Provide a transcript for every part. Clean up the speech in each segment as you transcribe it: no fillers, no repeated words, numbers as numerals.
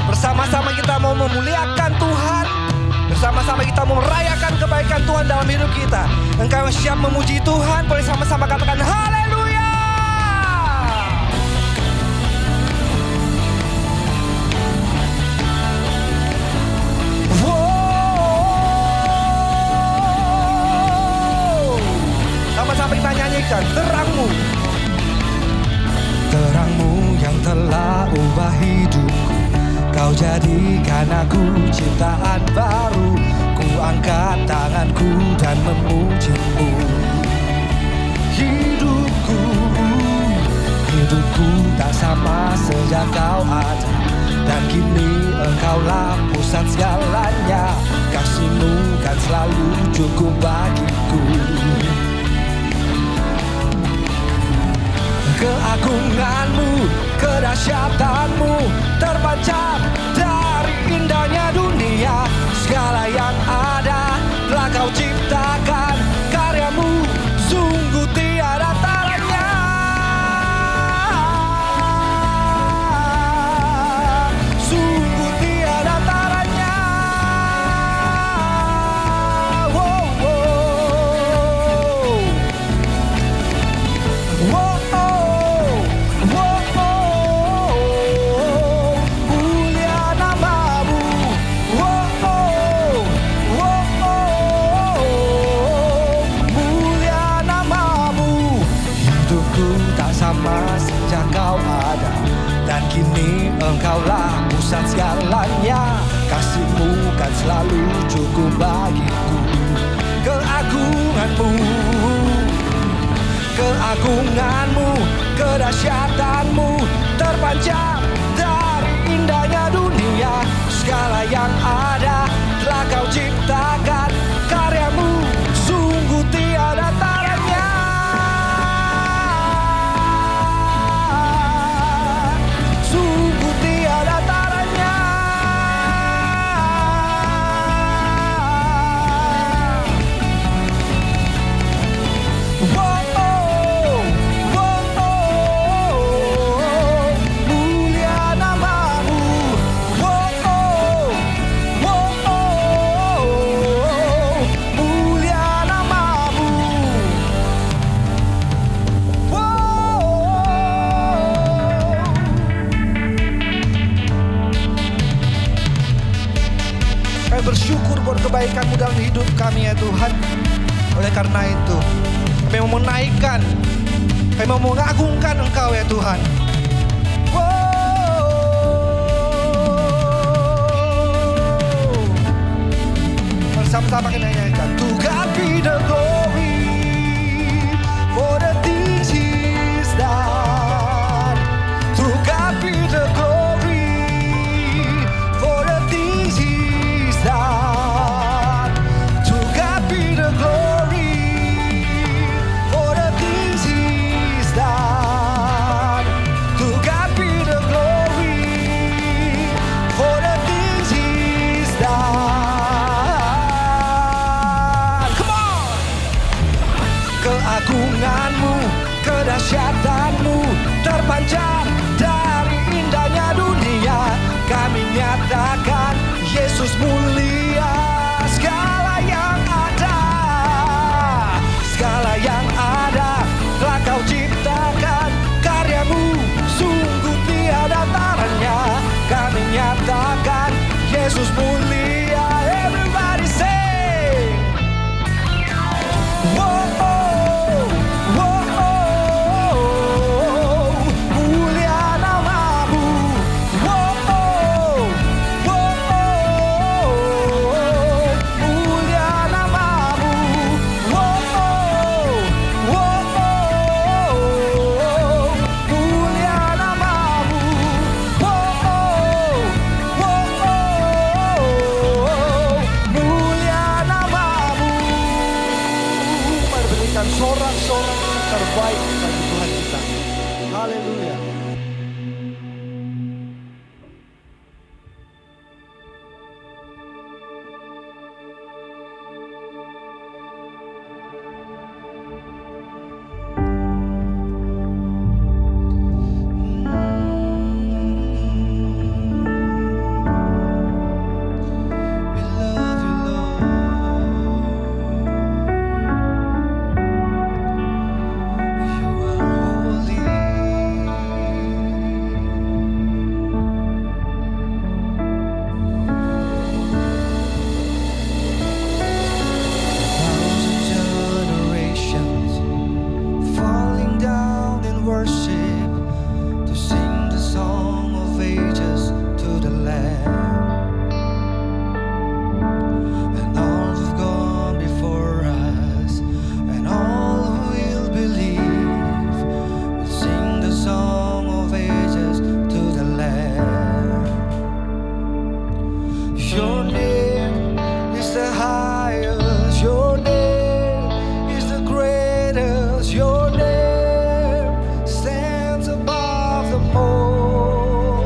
Bersama-sama kita mau memuliakan Tuhan. Bersama-sama kita mau merayakan kebaikan Tuhan dalam hidup kita. Engkau yang siap memuji Tuhan, boleh sama-sama katakan haleluya. Wow. Sama-sama kita nyanyikan terangmu. Terangmu yang telah ubah hidupku. Kau jadikan aku ciptaan baru. Ku angkat tanganku dan memujimu. Hidupku tak sama sejak kau ada. Dan kini engkaulah pusat segalanya. Kasih-Mu kan selalu cukup bagiku. Keagungan-Mu, kedahsyatan-Mu terpancar dari indahnya dunia. Segala yang ada telah Kau ciptakan. Karya-Mu sungguh tiada taranya. Sungguh tiada taranya. Wow, wow. Wow. Sejak Kau ada, dan kini Engkaulah pusat segalanya. Kasih-Mu kan selalu cukup bagiku. Keagungan-Mu, kedahsyatan-Mu terpancar dari indahnya dunia. Segala yang ada telah Kau ciptakan. Karya-Mu sungguh tiada taranya. Sungguh tiada taranya. Wow, wow, mulia nama-Mu. Wow, wow, mulia nama-Mu. Wow. Kami bersyukur buat kebaikan-Mu dalam hidup kami ya Tuhan. Oleh karena itu kami mau menaikkan, kami mau mengagungkan Engkau ya Tuhan. Wow. Bersama-sama kita nyanyikan. To God be the glory for the things He's done. To God be the glory for the things He's done. To God be the glory for the things He's done. To God be the glory for the things He's done. Come on. Keagungan-Mu, kedahsyatan-Mu terpancar dari indahnya dunia. Kami nyatakan Yesus mulia. Segala yang ada, segala yang ada telah Kau ciptakan. Karya-Mu sungguh tiada taranya. Kami nyatakan Yesus mulia. Everybody say wow, wow, mulia nama-Mu. Wow, wow, terbaik bagi Tuhan kita. Haleluya. Your name is the highest, your name is the greatest, your name stands above them all.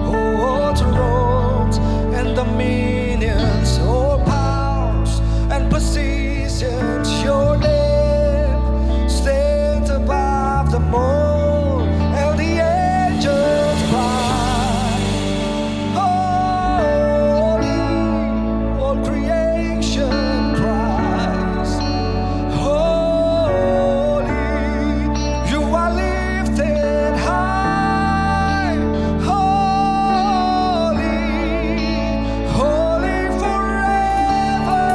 Oh, thrones and dominions, all powers and positions, your name stands above them all. And the angels cry, all creation cries, holy, you are lifted high, holy, holy forever.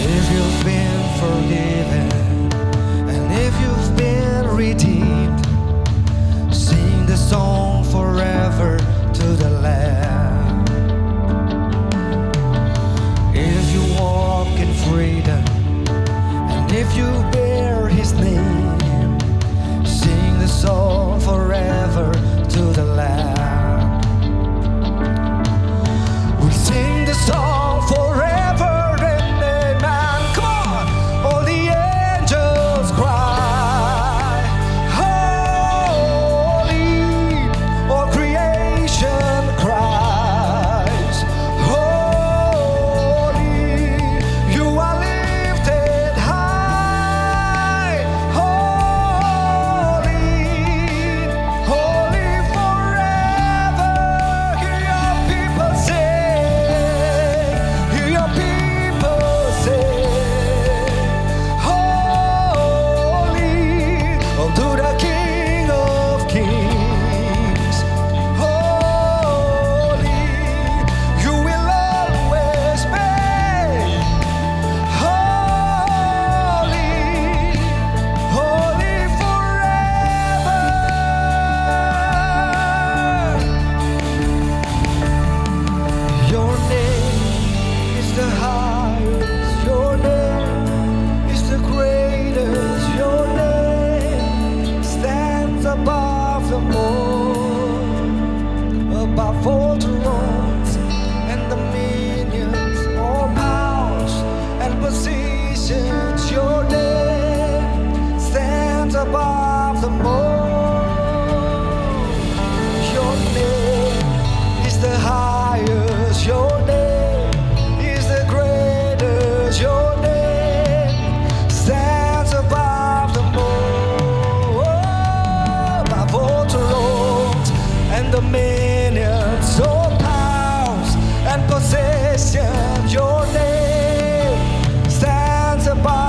If you've been forgiven and if you've been redeemed, sing the song forever to the Lamb. If you walk in freedom and if you bear His name, sing the song forever to the Lamb. We sing the song forever and amen. Come on, all the angels cry, holy, all creation cries, holy, you are lifted high, holy, holy forever. Hear your people sing, hear your people sing, holy, unto the King of Kings, holy, you will always be, holy, holy forever. Your name is the highest, your name is the greatest, your name stands above them all, above all thrones and dominions, all powers and positions, your name stands above them all. Your name is the highest, your name is the greatest, your name stands above them all, above all thrones and dominions, all powers and possessions, your name stands above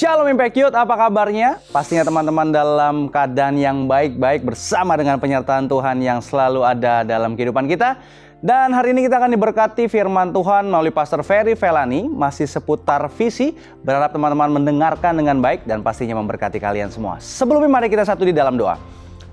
Shalom Impact Youth, apa kabarnya? Pastinya teman-teman dalam keadaan yang baik-baik bersama dengan penyertaan Tuhan yang selalu ada dalam kehidupan kita. Dan hari ini kita akan diberkati firman Tuhan melalui Pastor Ferry Felani, masih seputar visi. Berharap teman-teman mendengarkan dengan baik dan pastinya memberkati kalian semua. Sebelumnya mari kita satu di dalam doa.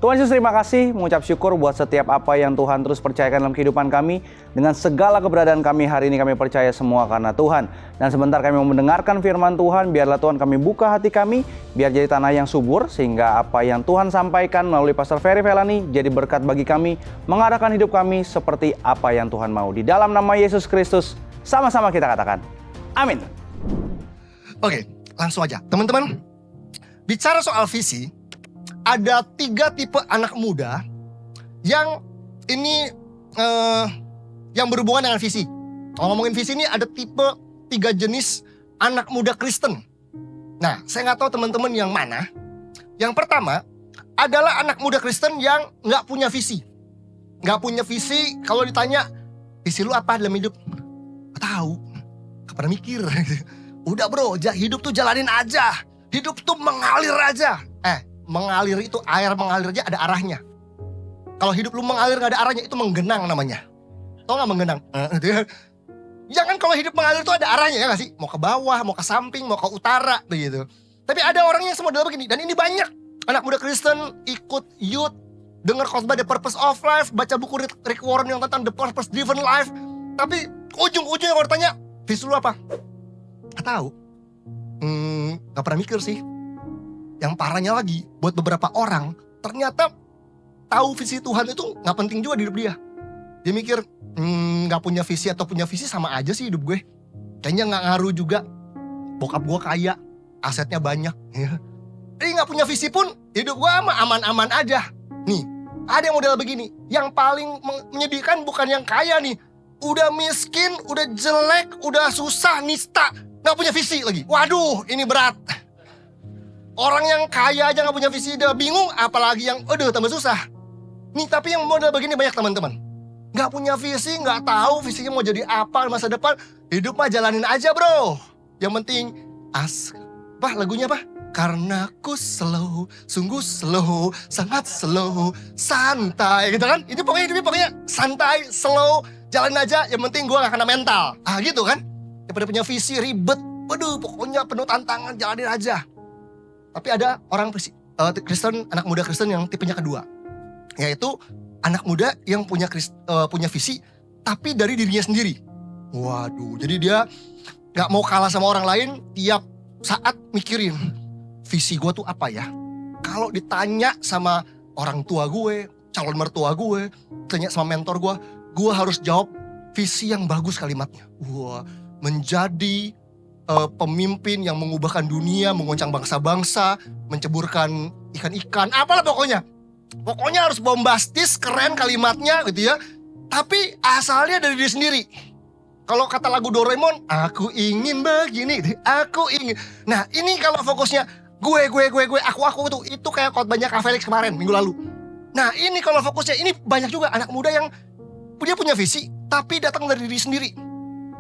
Tuhan Yesus, terima kasih, mengucap syukur buat setiap apa yang Tuhan terus percayakan dalam kehidupan kami. Dengan segala keberadaan kami hari ini, kami percaya semua karena Tuhan. Dan sebentar kami mau mendengarkan firman Tuhan, biarlah Tuhan kami buka hati kami, biar jadi tanah yang subur, sehingga apa yang Tuhan sampaikan melalui Pastor Ferry Felani jadi berkat bagi kami, mengarahkan hidup kami seperti apa yang Tuhan mau. Di dalam nama Yesus Kristus, sama-sama kita katakan, amin. Oke, langsung aja. Teman-teman, bicara soal visi, ada 3 tipe anak muda yang ini yang berhubungan dengan visi. Kalau ngomongin visi ini ada tipe 3 jenis anak muda Kristen. Nah, saya nggak tahu teman-teman yang mana. Yang pertama adalah anak muda Kristen yang nggak punya visi. Nggak punya visi, kalau ditanya, visi lu apa dalam hidup? Nggak tahu, nggak pernah mikir. Udah bro, hidup tuh jalanin aja. Hidup tuh mengalir aja. Mengalir itu air mengalir aja ada arahnya. Kalau hidup lu mengalir gak ada arahnya itu menggenang namanya. Tau gak menggenang? Jangan kalau hidup mengalir itu ada arahnya ya gak sih? Mau ke bawah, mau ke samping, mau ke utara begitu. Tapi ada orang yang semodel begini dan ini banyak. Anak muda Kristen ikut youth, dengar khotbah The Purpose of Life, baca buku Rick Warren yang tentang The Purpose Driven Life. Tapi ujung-ujungnya kalau ditanya, visi lu apa? Gak tahu. Gak pernah mikir sih. Yang parahnya lagi, buat beberapa orang, ternyata tahu visi Tuhan itu gak penting juga di hidup dia. Dia mikir, gak punya visi atau punya visi sama aja sih hidup gue. Kayaknya gak ngaruh juga. Bokap gue kaya, asetnya banyak. Jadi gak punya visi pun, hidup gue aman-aman aja. Nih, ada yang model begini. Yang paling menyedihkan bukan yang kaya nih. Udah miskin, udah jelek, udah susah, nista. Gak punya visi lagi. Waduh, ini berat. Orang yang kaya aja gak punya visi udah bingung, apalagi yang tambah susah. Nih tapi yang model begini banyak teman-teman. Gak punya visi, gak tahu visinya mau jadi apa masa depan. Hidup mah jalanin aja bro. Yang penting lagunya apa? Karena ku slow, sungguh slow, sangat slow, santai gitu kan. Ini pokoknya santai, slow, jalanin aja. Yang penting gue gak kena mental. Gitu kan. Daripada punya visi ribet. Waduh pokoknya penuh tantangan, jalanin aja. Tapi ada orang Kristen, anak muda Kristen yang tipenya kedua. Yaitu anak muda yang punya visi, tapi dari dirinya sendiri. Waduh, jadi dia gak mau kalah sama orang lain, tiap saat mikirin, visi gue tuh apa ya? Kalau ditanya sama orang tua gue, calon mertua gue, tanya sama mentor gue harus jawab visi yang bagus kalimatnya. Wah, menjadi pemimpin yang mengubahkan dunia, mengoncang bangsa-bangsa, menceburkan ikan-ikan, apalah pokoknya. Pokoknya harus bombastis, keren kalimatnya gitu ya. Tapi asalnya dari diri sendiri. Kalau kata lagu Doraemon, aku ingin begini, aku ingin. Nah ini kalau fokusnya gue, aku itu kayak khotbahnya Kak Felix kemarin, minggu lalu. Nah ini kalau fokusnya, ini banyak juga anak muda yang dia punya visi, tapi datang dari diri sendiri.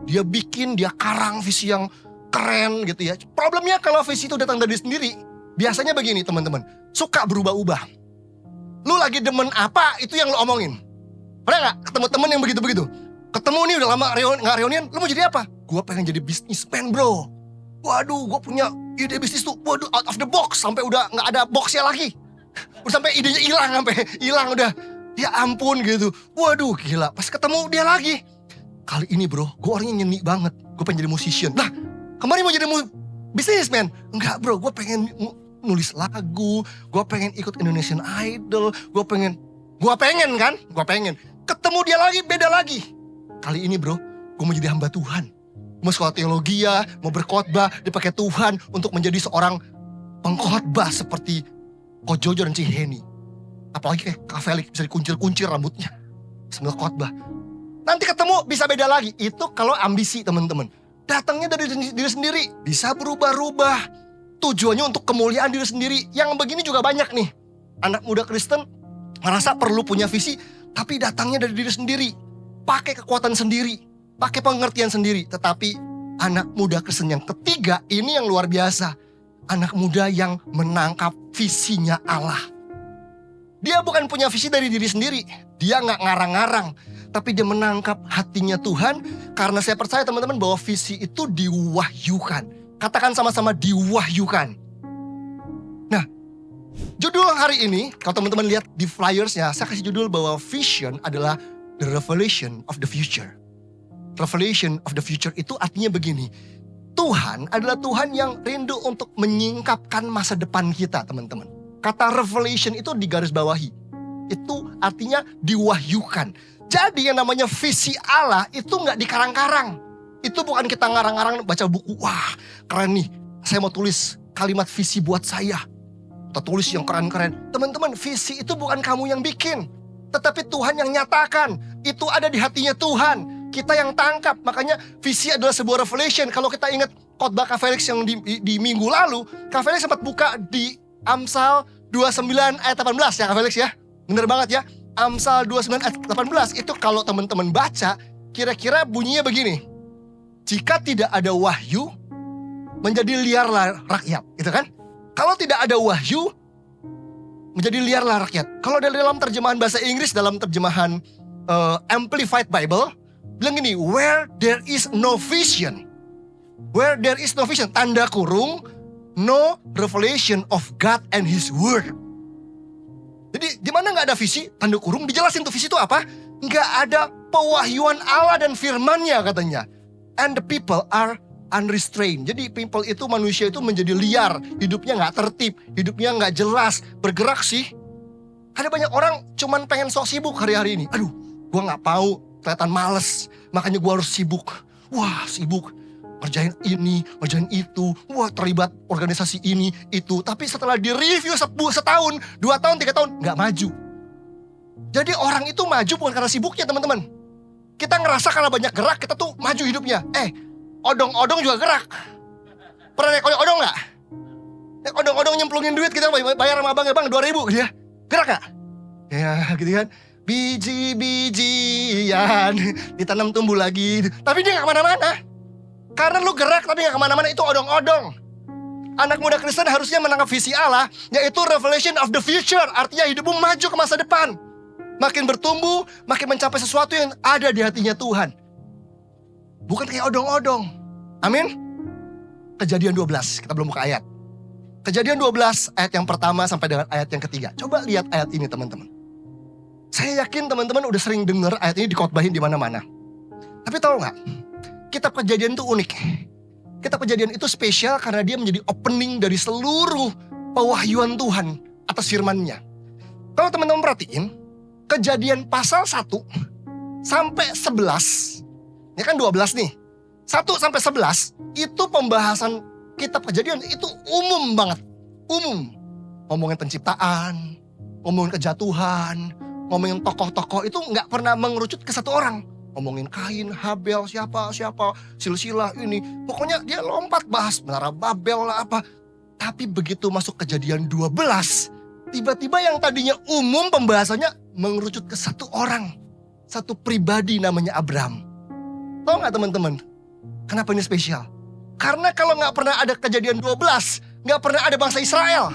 Dia bikin, dia karang visi yang keren gitu ya. Problemnya kalau visi itu datang dari sendiri, biasanya begini teman-teman, suka berubah-ubah. Lu lagi demen apa, itu yang lu omongin. Pernah gak ketemu temen yang begitu-begitu? Ketemu nih udah lama gak reunian, lu mau jadi apa? Gue pengen jadi businessman bro. Waduh, gue punya ide bisnis tuh, waduh out of the box. Sampai udah gak ada boxnya lagi. Udah sampai idenya hilang udah. Ya ampun gitu. Waduh gila, pas ketemu dia lagi. Kali ini bro, gue orangnya nyeni banget. Gue pengen jadi musician. Lah, kemarin mau jadi businessman? Enggak bro, gue pengen nulis lagu, gue pengen ikut Indonesian Idol, gue pengen. Ketemu dia lagi, beda lagi. Kali ini bro, gue mau jadi hamba Tuhan. Mau sekolah teologi ya, mau berkhotbah, dipakai Tuhan untuk menjadi seorang pengkhotbah seperti Ko Jojo dan Ciheni. Apalagi kayak Kak Felix bisa dikuncir-kuncir rambutnya sambil khotbah. Nanti ketemu bisa beda lagi. Itu kalau ambisi teman-teman. Datangnya dari diri sendiri. Bisa berubah-ubah. Tujuannya untuk kemuliaan diri sendiri. Yang begini juga banyak nih. Anak muda Kristen merasa perlu punya visi. Tapi datangnya dari diri sendiri. Pakai kekuatan sendiri. Pakai pengertian sendiri. Tetapi anak muda Kristen yang ketiga ini yang luar biasa. anak muda yang menangkap visinya Allah. Dia bukan punya visi dari diri sendiri. Dia nggak ngarang-ngarang. Tapi dia menangkap hatinya Tuhan. Karena saya percaya teman-teman bahwa visi itu diwahyukan. Katakan sama-sama diwahyukan. Nah, judul hari ini, kalau teman-teman lihat di flyersnya, saya kasih judul bahwa vision adalah the revelation of the future. Revelation of the future itu artinya begini. Tuhan adalah Tuhan yang rindu untuk menyingkapkan masa depan kita, teman-teman. Kata revelation itu digarisbawahi. Itu artinya diwahyukan. Jadi yang namanya visi Allah itu nggak dikarang-karang. Itu bukan kita ngarang-ngarang baca buku. Wah, keren nih. Saya mau tulis kalimat visi buat saya. Kita tulis yang keren-keren. Teman-teman, visi itu bukan kamu yang bikin. Tetapi Tuhan yang nyatakan. Itu ada di hatinya Tuhan. Kita yang tangkap. Makanya visi adalah sebuah revelation. Kalau kita ingat khotbah Kak Felix yang di minggu lalu. Kak Felix sempat buka di Amsal 29 ayat 18 ya Kak Felix ya. Bener banget ya. Amsal 29 ayat 18 itu kalau teman-teman baca. Kira-kira bunyinya begini. Jika tidak ada wahyu, menjadi liarlah rakyat. Gitu kan? Kalau tidak ada wahyu, menjadi liarlah rakyat. Kalau dalam terjemahan bahasa Inggris, dalam terjemahan Amplified Bible, bilang gini, where there is no vision. Where there is no vision, tanda kurung, no revelation of God and His Word. Jadi di mana nggak ada visi, tanda kurung, dijelasin tuh visi itu apa? Nggak ada pewahyuan Allah dan firman-Nya katanya. And the people are unrestrained. Jadi people itu, manusia itu menjadi liar, hidupnya nggak tertib, hidupnya nggak jelas, bergerak sih. Ada banyak orang cuman pengen sok sibuk hari-hari ini. Aduh, gue nggak mau kelihatan males, makanya gue harus sibuk. Wah, sibuk. Ngerjain ini, ngerjain itu. Wah, terlibat organisasi ini, itu. Tapi setelah di-review setahun, 2 tahun, 3 tahun, nggak maju. Jadi orang itu maju bukan karena sibuknya, teman-teman. Kita ngerasa karena banyak gerak, kita tuh maju hidupnya. Odong-odong juga gerak. Pernah naik odong nggak? Naik odong-odong nyemplungin duit, kita bayar sama abang, bang 2.000 gitu ya. Gerak nggak? Ya, gitu kan. Biji-bijian ditanam tumbuh lagi. Tapi dia gak kemana-mana. Karena lu gerak tapi gak kemana-mana, itu odong-odong. Anak muda Kristen harusnya menangkap visi Allah, yaitu revelation of the future. Artinya hidupmu maju ke masa depan. Makin bertumbuh, makin mencapai sesuatu yang ada di hatinya Tuhan. Bukan kayak odong-odong. Amin. Kejadian 12, kita belum buka ayat. Kejadian 12 ayat yang pertama sampai dengan ayat yang ketiga. Coba lihat ayat ini teman-teman. Saya yakin teman-teman udah sering dengar ayat ini dikhotbahin di mana-mana. Tapi tahu nggak? Kitab Kejadian itu unik. Kitab Kejadian itu spesial karena dia menjadi opening dari seluruh pewahyuan Tuhan atas firman-Nya. Kalau teman-teman perhatiin, Kejadian pasal 1 sampai 11, ini kan 12 nih. 1 sampai 11 itu pembahasan kitab Kejadian itu umum banget. Umum. Ngomongin penciptaan, ngomongin kejatuhan, ngomongin tokoh-tokoh itu nggak pernah mengerucut ke satu orang. Ngomongin Kain, Habel, siapa, silsilah ini. Pokoknya dia lompat bahas menara Babel lah apa. Tapi begitu masuk Kejadian 12, tiba-tiba yang tadinya umum pembahasannya mengerucut ke satu orang. Satu pribadi namanya Abraham. Tahu nggak teman-teman? Kenapa ini spesial? Karena kalau nggak pernah ada Kejadian 12, nggak pernah ada bangsa Israel.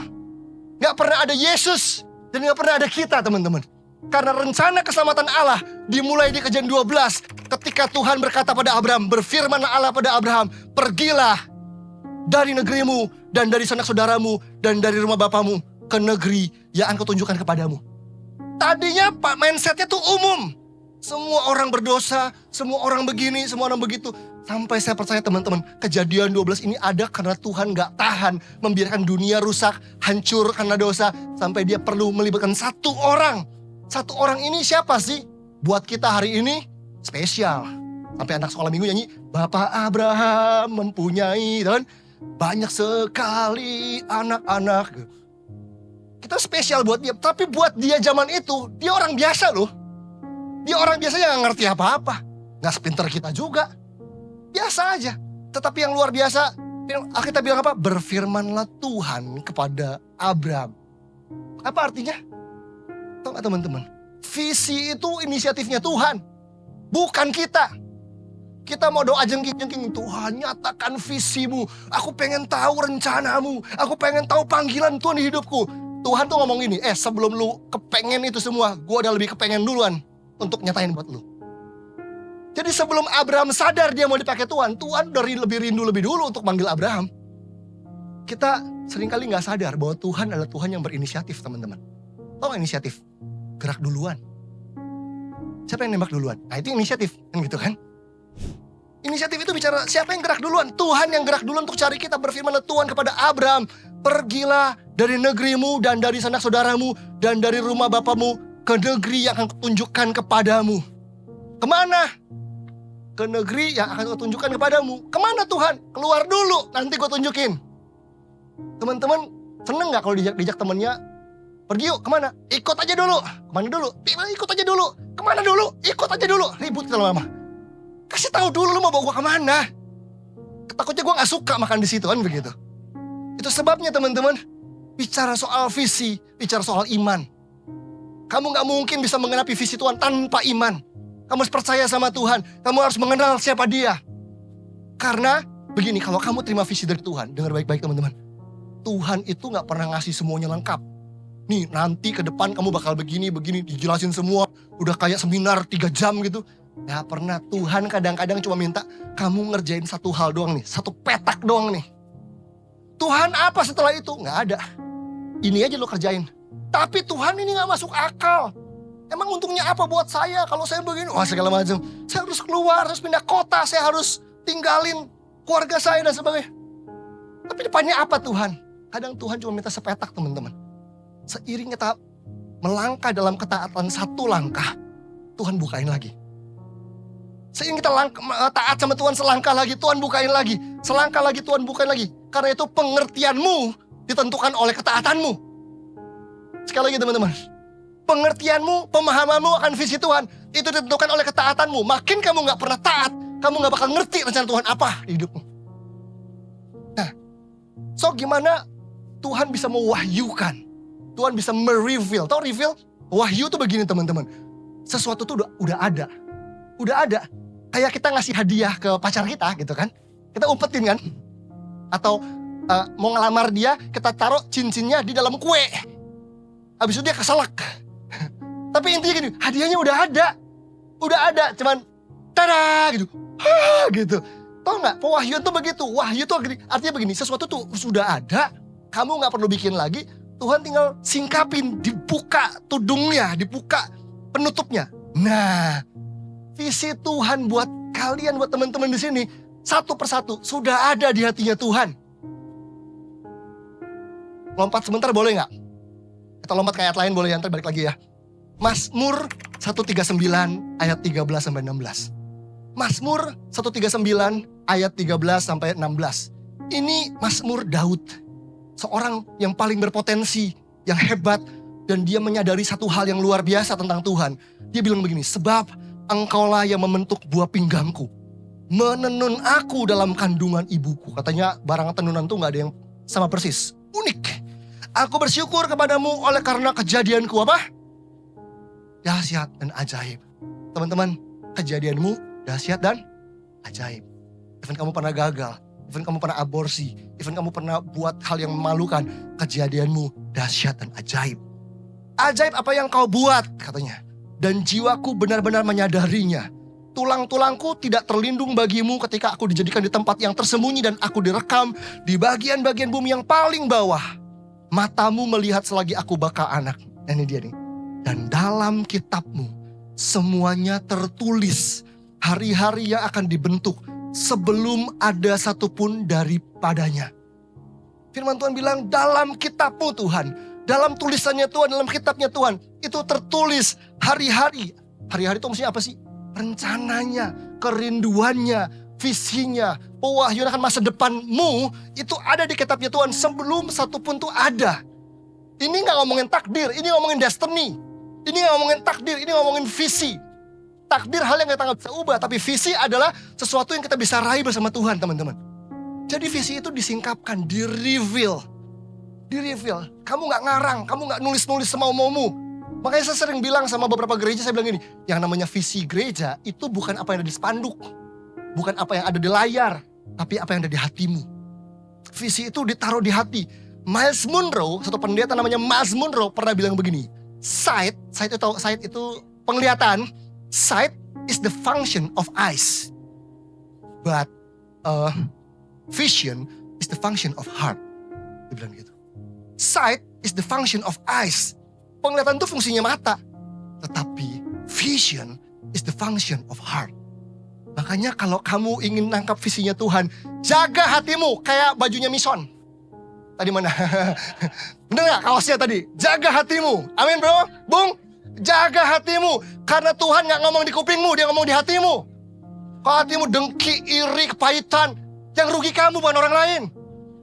Nggak pernah ada Yesus. Dan nggak pernah ada kita teman-teman. Karena rencana keselamatan Allah dimulai di Kejadian 12. Ketika Tuhan berkata pada Abraham, berfirman Allah pada Abraham, pergilah dari negerimu dan dari sanak saudaramu dan dari rumah bapamu ke negeri yang akan kutunjukkan kepadamu. Tadinya Pak mindsetnya tuh umum. Semua orang berdosa, semua orang begini, semua orang begitu. Sampai saya percaya teman-teman, Kejadian 12 ini ada karena Tuhan gak tahan membiarkan dunia rusak, hancur karena dosa. Sampai dia perlu melibatkan satu orang. Satu orang ini siapa sih? Buat kita hari ini spesial. Sampai anak sekolah minggu nyanyi, Bapak Abraham mempunyai, kan? Banyak sekali anak-anak. Kita spesial buat dia. Tapi buat dia zaman itu, dia orang biasa loh. Dia orang biasa yang gak ngerti apa-apa. Gak sepinter kita juga. Biasa aja. Tetapi yang luar biasa, Alkitab bilang apa? Berfirmanlah Tuhan kepada Abraham. Apa artinya? Tahu gak teman-teman? Visi itu inisiatifnya Tuhan. Bukan kita. Kita mau doa jengking-jengking, Tuhan nyatakan visimu. Aku pengen tahu rencanamu. Aku pengen tahu panggilan Tuhan di hidupku. Tuhan tuh ngomong gini, sebelum lu kepengen itu semua, gue udah lebih kepengen duluan untuk nyatain buat lu. Jadi sebelum Abraham sadar dia mau dipakai Tuhan, Tuhan udah lebih rindu lebih dulu untuk manggil Abraham. Kita seringkali gak sadar bahwa Tuhan adalah Tuhan yang berinisiatif, teman-teman. Tahu gak inisiatif? Gerak duluan. Siapa yang nembak duluan? Nah itu inisiatif, kan gitu kan? Inisiatif itu bicara siapa yang gerak duluan? Tuhan yang gerak duluan untuk cari kita. Berfirmanlah Tuhan kepada Abraham, pergilah dari negerimu dan dari sanak saudaramu dan dari rumah bapamu ke negeri yang akan kutunjukkan kepadamu. Kemana? Ke negeri yang akan kutunjukkan kepadamu. Kemana Tuhan? Keluar dulu, nanti gue tunjukin. Teman-teman seneng gak kalau dijak temennya? Pergi yuk, kemana? Ikut aja dulu. Kemana dulu? Ikut aja dulu. Kemana dulu? Ikut aja dulu. Ribut kita lama. Kasih tahu dulu lu mau bawa gue kemana. Takutnya gue gak suka makan di situ kan begitu. Itu sebabnya teman-teman, bicara soal visi, bicara soal iman. Kamu gak mungkin bisa menggenapi visi Tuhan tanpa iman. Kamu harus percaya sama Tuhan. Kamu harus mengenal siapa dia. Karena begini, kalau kamu terima visi dari Tuhan, dengar baik-baik teman-teman. Tuhan itu gak pernah ngasih semuanya lengkap. Nih nanti ke depan kamu bakal begini, dijelasin semua. Udah kayak seminar 3 jam gitu. Gak pernah. Tuhan kadang-kadang cuma minta kamu ngerjain satu hal doang nih. Satu petak doang nih. Tuhan apa setelah itu? Gak ada. Ini aja lo kerjain. Tapi Tuhan ini gak masuk akal. Emang untungnya apa buat saya kalau saya begini? Wah segala macam. Saya harus keluar, harus pindah kota. Saya harus tinggalin keluarga saya dan sebagainya. Tapi depannya apa Tuhan? Kadang Tuhan cuma minta sepetak teman-teman. Seiring kita melangkah dalam ketaatan satu langkah, Tuhan bukain lagi. Seiring kita taat sama Tuhan selangkah lagi, Tuhan bukain lagi. Selangkah lagi, Tuhan bukain lagi. Karena itu pengertianmu ditentukan oleh ketaatanmu. Sekali lagi teman-teman. Pengertianmu, pemahamanmu akan visi Tuhan, itu ditentukan oleh ketaatanmu. Makin kamu gak pernah taat, kamu gak bakal ngerti rencana Tuhan apa di hidupmu. Nah, so gimana Tuhan bisa mewahyukan? Tuhan bisa mereveal. Tahu reveal? Wahyu tuh begini teman-teman. Sesuatu tuh udah ada. Udah ada. Kayak kita ngasih hadiah ke pacar kita gitu kan. Kita umpetin kan. Atau mau ngelamar dia, kita taruh cincinnya di dalam kue. Habis itu dia keselak. Tapi intinya gini, hadiahnya udah ada. Udah ada, cuman tada gitu. Gitu. Tahu gak? Pewahyuan tuh begitu. Wahyu tuh artinya begini, sesuatu tuh sudah ada. Kamu gak perlu bikin lagi. Tuhan tinggal singkapin, dibuka tudungnya, dibuka penutupnya. Nah, visi Tuhan buat kalian, buat teman-teman di sini, satu persatu sudah ada di hatinya Tuhan. Lompat sebentar boleh nggak? Kita lompat ke ayat lain boleh ya, ntar balik lagi ya. Mazmur 139 ayat 13 sampai 16. Mazmur 139 ayat 13 sampai 16. Ini Mazmur Daud. Seorang yang paling berpotensi, yang hebat, dan dia menyadari satu hal yang luar biasa tentang Tuhan. Dia bilang begini, sebab engkaulah yang membentuk buah pinggangku, menenun aku dalam kandungan ibuku. Katanya barang tenunan tuh gak ada yang sama persis, unik. Aku bersyukur kepadamu oleh karena kejadianku apa? Dahsyat dan ajaib. Teman-teman, kejadianmu dahsyat dan ajaib. Even kamu pernah gagal, even kamu pernah aborsi, even kamu pernah buat hal yang memalukan, kejadianmu dahsyat dan ajaib. Ajaib apa yang kau buat, katanya. Dan jiwaku benar-benar menyadarinya. Tulang-tulangku tidak terlindung bagimu ketika aku dijadikan di tempat yang tersembunyi dan aku direkam di bagian-bagian bumi yang paling bawah. Matamu melihat selagi aku bakal anak. Nah, ini dia nih. Dan dalam kitabmu semuanya tertulis hari-hari yang akan dibentuk sebelum ada satupun daripadanya. Firman Tuhan bilang dalam kitabmu Tuhan, dalam tulisannya Tuhan, dalam kitabnya Tuhan, itu tertulis hari-hari. Hari-hari itu maksudnya apa sih? Rencananya, kerinduannya, visinya, pewahyuan akan masa depanmu itu ada di kitabnya Tuhan sebelum satupun tuh ada. Ini gak ngomongin takdir, ini ngomongin destiny. Ini gak ngomongin takdir, ini ngomongin visi. Takdir hal yang kita gak bisa ubah, tapi visi adalah sesuatu yang kita bisa raih bersama Tuhan, teman-teman. Jadi visi itu disingkapkan, di-reveal. Di-reveal. Kamu gak ngarang, kamu gak nulis-nulis semau-maumu. Makanya saya sering bilang sama beberapa gereja, saya bilang gini, yang namanya visi gereja itu bukan apa yang ada di spanduk. bukan apa yang ada di layar, tapi apa yang ada di hatimu. Visi itu ditaruh di hati. Miles Monroe, satu pendeta namanya Miles Monroe pernah bilang begini, sight itu penglihatan. Sight is the function of eyes, but vision is the function of heart. Dia bilang gitu. Sight is the function of eyes. Penglihatan itu fungsinya mata, tetapi vision is the function of heart. Makanya kalau kamu ingin nangkap visinya Tuhan, jaga hatimu kayak bajunya Mison. Tadi mana? Bener gak kaosnya tadi? Jaga hatimu. Amin bro, Bung. Jaga hatimu. Karena Tuhan gak ngomong di kupingmu, dia ngomong di hatimu. Kalau hatimu dengki, iri, kepahitan, yang rugi kamu bukan orang lain.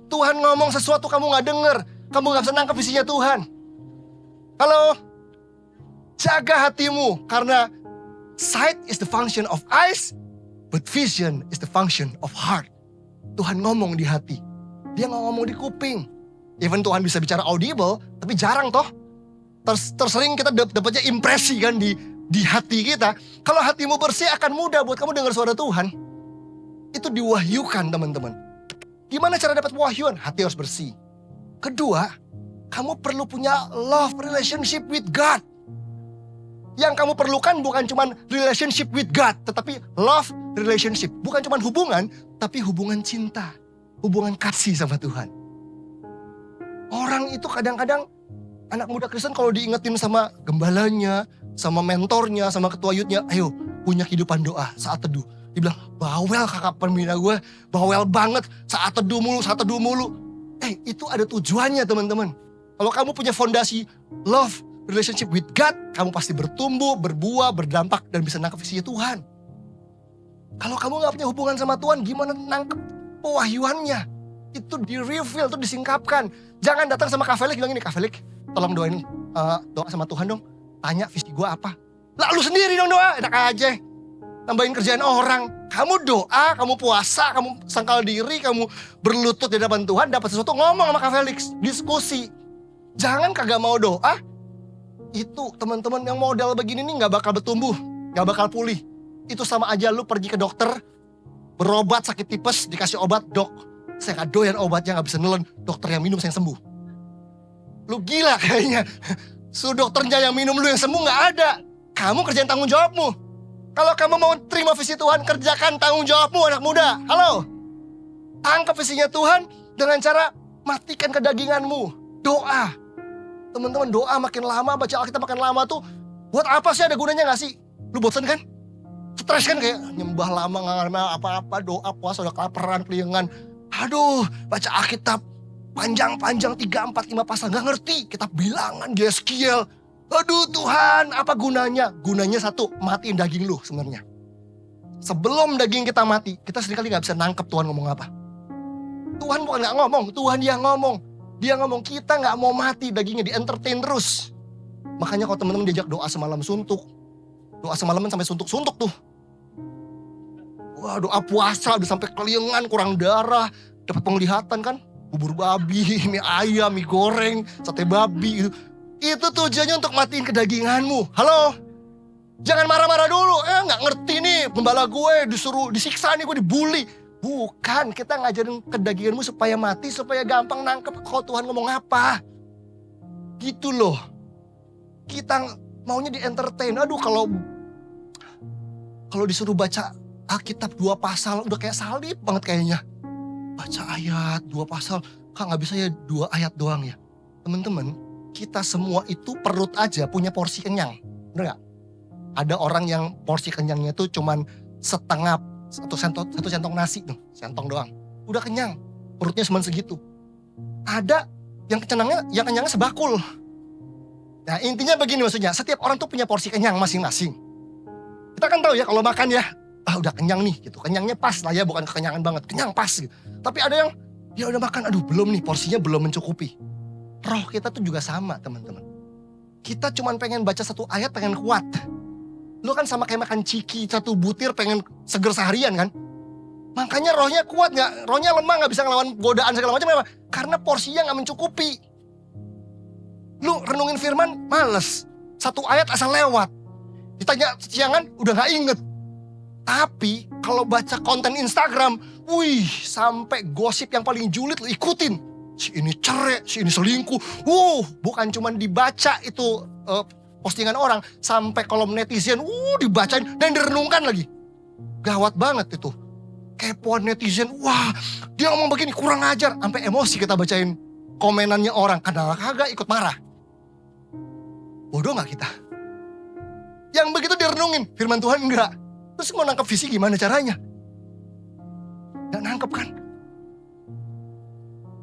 Tuhan ngomong sesuatu kamu gak denger, kamu gak bisa nangkap visinya Tuhan. Halo? Jaga hatimu, karena sight is the function of eyes, but vision is the function of heart. Tuhan ngomong di hati. Dia nggak ngomong di kuping. Even Tuhan bisa bicara audible, tapi jarang toh. Tersering kita dapatnya impresi kan di hati kita. Kalau hatimu bersih akan mudah buat kamu dengar suara Tuhan. Itu diwahyukan teman-teman. Gimana cara dapat wahyuan? Hati harus bersih. Kedua, kamu perlu punya love relationship with God. Yang kamu perlukan bukan cuma relationship with God, tetapi love relationship. Bukan cuma hubungan, tapi hubungan cinta. Hubungan kasih sama Tuhan. Orang itu kadang-kadang, anak muda Kristen kalau diingetin sama gembalanya, sama mentornya, sama ketua youth-nya, ayo punya kehidupan doa saat teduh. Dia bilang, bawel kakak pembina gue, bawel banget, saat teduh mulu. Itu ada tujuannya teman-teman. Kalau kamu punya fondasi love, relationship with God, kamu pasti bertumbuh, berbuah, berdampak, dan bisa nangkep visinya Tuhan. Kalau kamu gak punya hubungan sama Tuhan, gimana nangkep pewahyuannya? Itu di-reveal, itu disingkapkan. Jangan datang sama Kak Felix, bilang ini, Kak Felix, tolong doain doa sama Tuhan dong. Tanya visi gue apa. Lalu sendiri dong doa, enak aja. Tambahin kerjaan orang. Kamu doa, kamu puasa, kamu sangkal diri, kamu berlutut di depan Tuhan, dapat sesuatu, ngomong sama Kak Felix, diskusi. Jangan kagak mau doa. Itu teman-teman yang modal begini nih gak bakal bertumbuh, gak bakal pulih. Itu sama aja lu pergi ke dokter, berobat sakit tipes, dikasih obat, dok, saya gak doyan obatnya, gak bisa nelen. Dokter yang minum saya sembuh. Lu gila kayaknya. Suruh dokternya yang minum, lu yang sembuh gak ada. Kamu kerjain tanggung jawabmu. Kalau kamu mau terima visi Tuhan, kerjakan tanggung jawabmu anak muda. Halo? Tangkap visinya Tuhan dengan cara matikan kedaginganmu. Doa. Teman-teman, doa makin lama, baca Alkitab makin lama tuh, buat apa sih, ada gunanya gak sih? Lu bosan kan? Stres kan, kayak nyembah lama gak ngerti apa-apa, doa, puasa, udah kelaparan, keliengan. Aduh, baca Alkitab panjang-panjang 3, 4, 5 pasal, gak ngerti. Kitab bilangan, Yeskiel. Aduh Tuhan, apa gunanya? Gunanya satu, matiin daging lu sebenarnya. Sebelum daging kita mati, kita seringkali gak bisa nangkep Tuhan ngomong apa. Tuhan bukan gak ngomong, Tuhan yang ngomong. Dia ngomong, kita gak mau mati, dagingnya di-entertain terus. Makanya kalau teman-teman diajak doa semalam suntuk, doa semalaman sampai suntuk-suntuk tuh. Wah, doa puasa udah sampai keliengan, kurang darah, dapat penglihatan kan, bubur babi, mie ayam, mie goreng, sate babi gitu. Itu tujuannya untuk matiin kedaginganmu. Halo? Jangan marah-marah dulu. Gak ngerti nih, gembala gue disuruh disiksa nih, gue dibully. Bukan, kita ngajarin kedaginganmu supaya mati, supaya gampang nangkep kalau Tuhan ngomong apa. Gitu loh. Kita maunya di-entertain. Aduh, kalau disuruh baca Alkitab 2 pasal, udah kayak salib banget kayaknya. Baca ayat 2 pasal, Kak gak bisa ya 2 ayat doang ya. Teman-teman, kita semua itu perut aja punya porsi kenyang. Bener gak? Ada orang yang porsi kenyangnya tuh cuman setengah, satu sendok nasi tuh, sendok doang. Udah kenyang, perutnya cuma segitu. Ada yang kenyangnya sebakul. Nah intinya begini maksudnya, setiap orang tuh punya porsi kenyang masing-masing. Kita kan tahu ya kalau makan ya, udah kenyang nih gitu. Kenyangnya pas lah ya, bukan kekenyangan banget, kenyang pas gitu. Tapi ada yang, ya udah makan, aduh belum nih, porsinya belum mencukupi. Roh kita tuh juga sama teman-teman. Kita cuma pengen baca 1 ayat, pengen kuat. Lu kan sama kayak makan ciki 1 butir pengen seger seharian kan. Makanya rohnya kuat gak? Rohnya lemah gak bisa ngelawan godaan segala macam apa? Karena porsinya gak mencukupi. Lu renungin firman males. 1 ayat asal lewat. Ditanya siangan udah gak inget. Tapi kalau baca konten Instagram, wih, sampai gosip yang paling julid lu ikutin. Si ini cerai, si ini selingkuh. Bukan cuma dibaca itu postingan orang, sampai kolom netizen, dibacain dan direnungkan lagi. Gawat banget itu. Kepoan netizen, wah, dia ngomong begini kurang ajar, sampai emosi kita bacain komenannya orang. Kadang kagak ikut marah. Bodoh gak kita? Yang begitu direnungin, firman Tuhan enggak. Terus mau nangkep visi gimana caranya? Gak nangkep kan?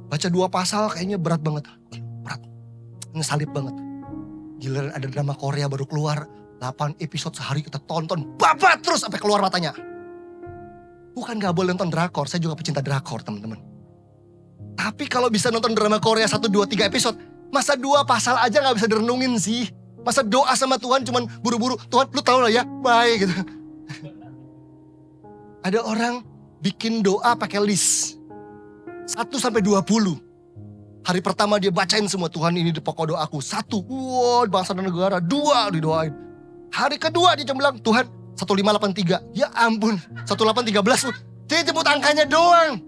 Baca 2 pasal kayaknya berat banget. Berat. Ngesalip banget. Giliran ada drama Korea baru keluar. 8 episode sehari kita tonton. Babat terus sampai keluar matanya. Bukan gak boleh nonton drakor. Saya juga pecinta drakor teman-teman. Tapi kalau bisa nonton drama Korea 1, 2, 3 episode. Masa 2 pasal aja gak bisa direnungin sih? Masa doa sama Tuhan cuman buru-buru. Tuhan lu tau lah ya, bye gitu. Ada orang bikin doa pakai list. 1-20. Hari pertama dia bacain semua, Tuhan ini di pokok doaku. 1, bangsa dan negara. 2, didoain. Hari kedua dia bilang, Tuhan 1583. Ya ampun, 1813. Dia jemput angkanya doang.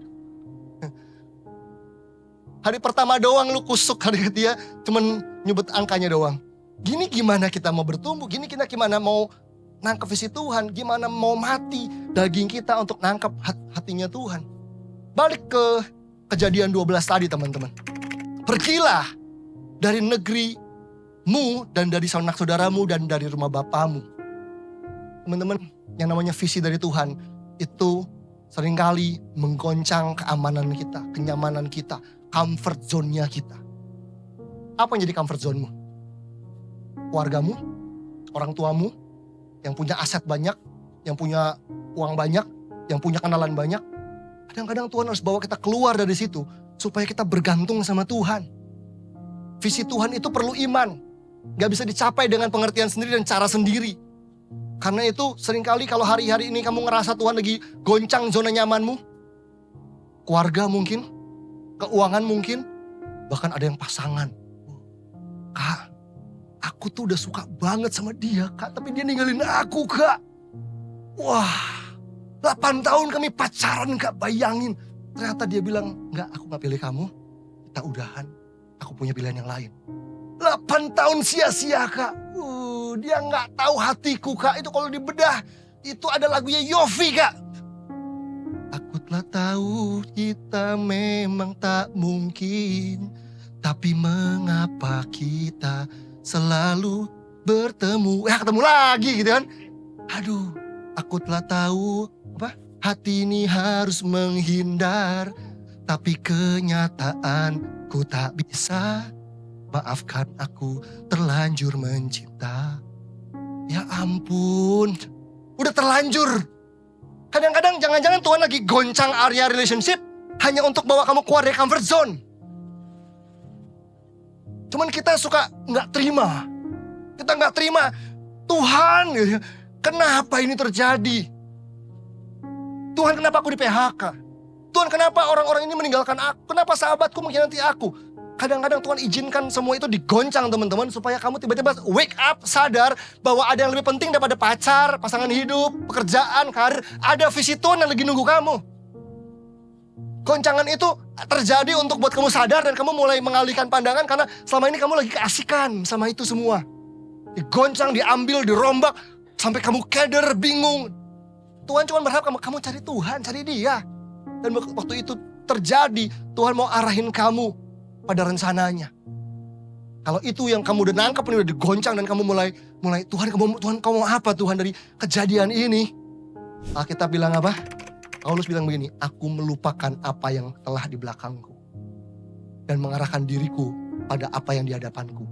Hari pertama doang lu kusuk, hari ketiga cuman nyebut angkanya doang. Gini gimana kita mau bertumbuh, gini kita gimana mau nangkep visi Tuhan, gimana mau mati daging kita untuk nangkep hatinya Tuhan. Balik ke Kejadian 12 tadi teman-teman. Pergilah dari negerimu dan dari sanak saudaramu dan dari rumah bapamu. Teman-teman, yang namanya visi dari Tuhan itu seringkali menggoncang keamanan kita, kenyamanan kita, comfort zone-nya kita. Apa yang jadi comfort zone-mu? Keluargamu, orang tuamu, yang punya aset banyak, yang punya uang banyak, yang punya kenalan banyak. Kadang-kadang Tuhan harus bawa kita keluar dari situ supaya kita bergantung sama Tuhan. Visi Tuhan itu perlu iman. Gak bisa dicapai dengan pengertian sendiri dan cara sendiri. Karena itu seringkali kalau hari-hari ini kamu ngerasa Tuhan lagi goncang zona nyamanmu. Keluarga mungkin, keuangan mungkin, bahkan ada yang pasangan. Kak, aku tuh udah suka banget sama dia Kak, tapi dia ninggalin aku Kak. Wah, 8 tahun kami pacaran Kak, bayangin. Ternyata dia bilang, enggak, aku gak pilih kamu, kita udahan, aku punya pilihan yang lain. 8 tahun sia-sia Kak. Dia gak tahu hatiku Kak, itu kalau dibedah, itu ada lagunya Yofi Kak. Aku telah tahu kita memang tak mungkin, tapi mengapa kita selalu bertemu. Ketemu lagi gitu kan. Aduh, aku telah tahu hati ini harus menghindar, tapi kenyataanku tak bisa. Maafkan aku terlanjur mencinta. Ya ampun, udah terlanjur. Kadang-kadang jangan-jangan Tuhan lagi goncang area relationship hanya untuk bawa kamu keluar dari comfort zone. Cuman kita suka gak terima. Kita gak terima. Tuhan, kenapa ini terjadi? Tuhan, kenapa aku di PHK? Tuhan, kenapa orang-orang ini meninggalkan aku? Kenapa sahabatku mengkhianati aku? Kadang-kadang Tuhan izinkan semua itu digoncang teman-teman. Supaya kamu tiba-tiba wake up, sadar bahwa ada yang lebih penting daripada pacar, pasangan hidup, pekerjaan, karir. Ada visi Tuhan yang lagi nunggu kamu. Goncangan itu terjadi untuk buat kamu sadar dan kamu mulai mengalihkan pandangan. Karena selama ini kamu lagi keasikan sama itu semua. Digoncang, diambil, dirombak. Sampai kamu keder, bingung. Tuhan cuma berharap kamu cari Tuhan, cari Dia. Dan waktu itu terjadi, Tuhan mau arahin kamu pada rencananya. Kalau itu yang kamu udah nangkep, ini udah digoncang dan kamu mulai Tuhan kamu mau apa Tuhan dari kejadian ini? Alkitab bilang apa? Paulus bilang begini, aku melupakan apa yang telah di belakangku dan mengarahkan diriku pada apa yang di hadapanku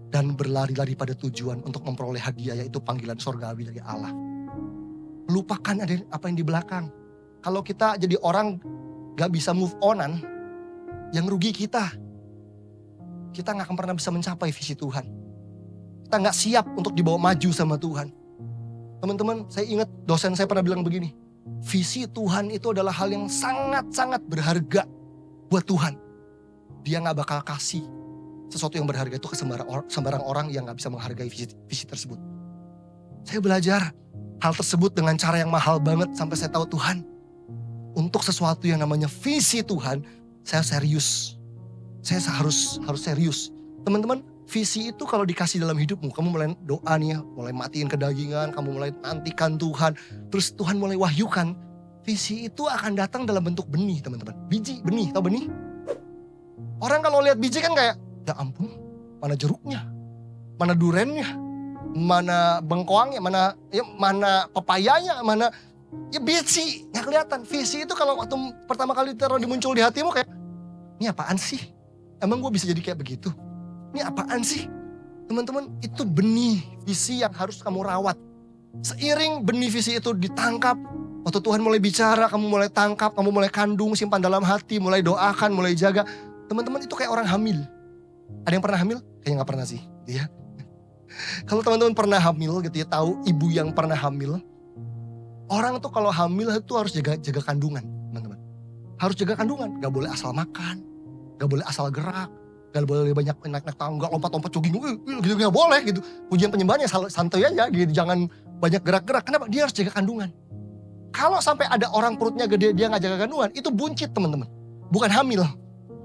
dan berlari-lari pada tujuan untuk memperoleh hadiah, yaitu panggilan sorgawi dari Allah. Lupakan apa yang di belakang. Kalau kita jadi orang gak bisa move onan, yang rugi kita. Kita gak akan pernah bisa mencapai visi Tuhan. Kita gak siap untuk dibawa maju sama Tuhan. Teman-teman, saya ingat dosen saya pernah bilang begini. Visi Tuhan itu adalah hal yang sangat-sangat berharga buat Tuhan. Dia gak bakal kasih sesuatu yang berharga itu ke sembarang orang yang gak bisa menghargai visi tersebut. Saya belajar, hal tersebut dengan cara yang mahal banget sampai saya tahu Tuhan, untuk sesuatu yang namanya visi Tuhan, saya serius. Saya harus serius. Teman-teman, visi itu kalau dikasih dalam hidupmu, kamu mulai doa nih ya, mulai matiin kedagingan, kamu mulai nantikan Tuhan, terus Tuhan mulai wahyukan, visi itu akan datang dalam bentuk benih, teman-teman. Biji, benih, tahu benih? Orang kalau lihat biji kan kayak, ya ampun, mana jeruknya, mana durennya, mana bengkoangnya, mana pepayanya, mana ya biji, nggak kelihatan. Visi itu kalau waktu pertama kali muncul di hatimu kayak, ini apaan sih? Emang gue bisa jadi kayak begitu? Ini apaan sih? Teman-teman, itu benih visi yang harus kamu rawat. Seiring benih visi itu ditangkap, waktu Tuhan mulai bicara, kamu mulai tangkap, kamu mulai kandung, simpan dalam hati, mulai doakan, mulai jaga. Teman-teman, itu kayak orang hamil. Ada yang pernah hamil? Kayaknya gak pernah sih. Ya. Kalau teman-teman pernah hamil gitu ya, tahu ibu yang pernah hamil. Orang tuh kalau hamil itu harus jaga kandungan, teman-teman. Harus jaga kandungan, gak boleh asal makan, gak boleh asal gerak, gak boleh banyak naik tangga, lompat-lompat jogging, gitu gak boleh gitu. Pujian penyembahannya santai aja gitu, jangan banyak gerak-gerak. Kenapa? Dia harus jaga kandungan. Kalau sampai ada orang perutnya gede dia gak jaga kandungan, itu buncit teman-teman, bukan hamil.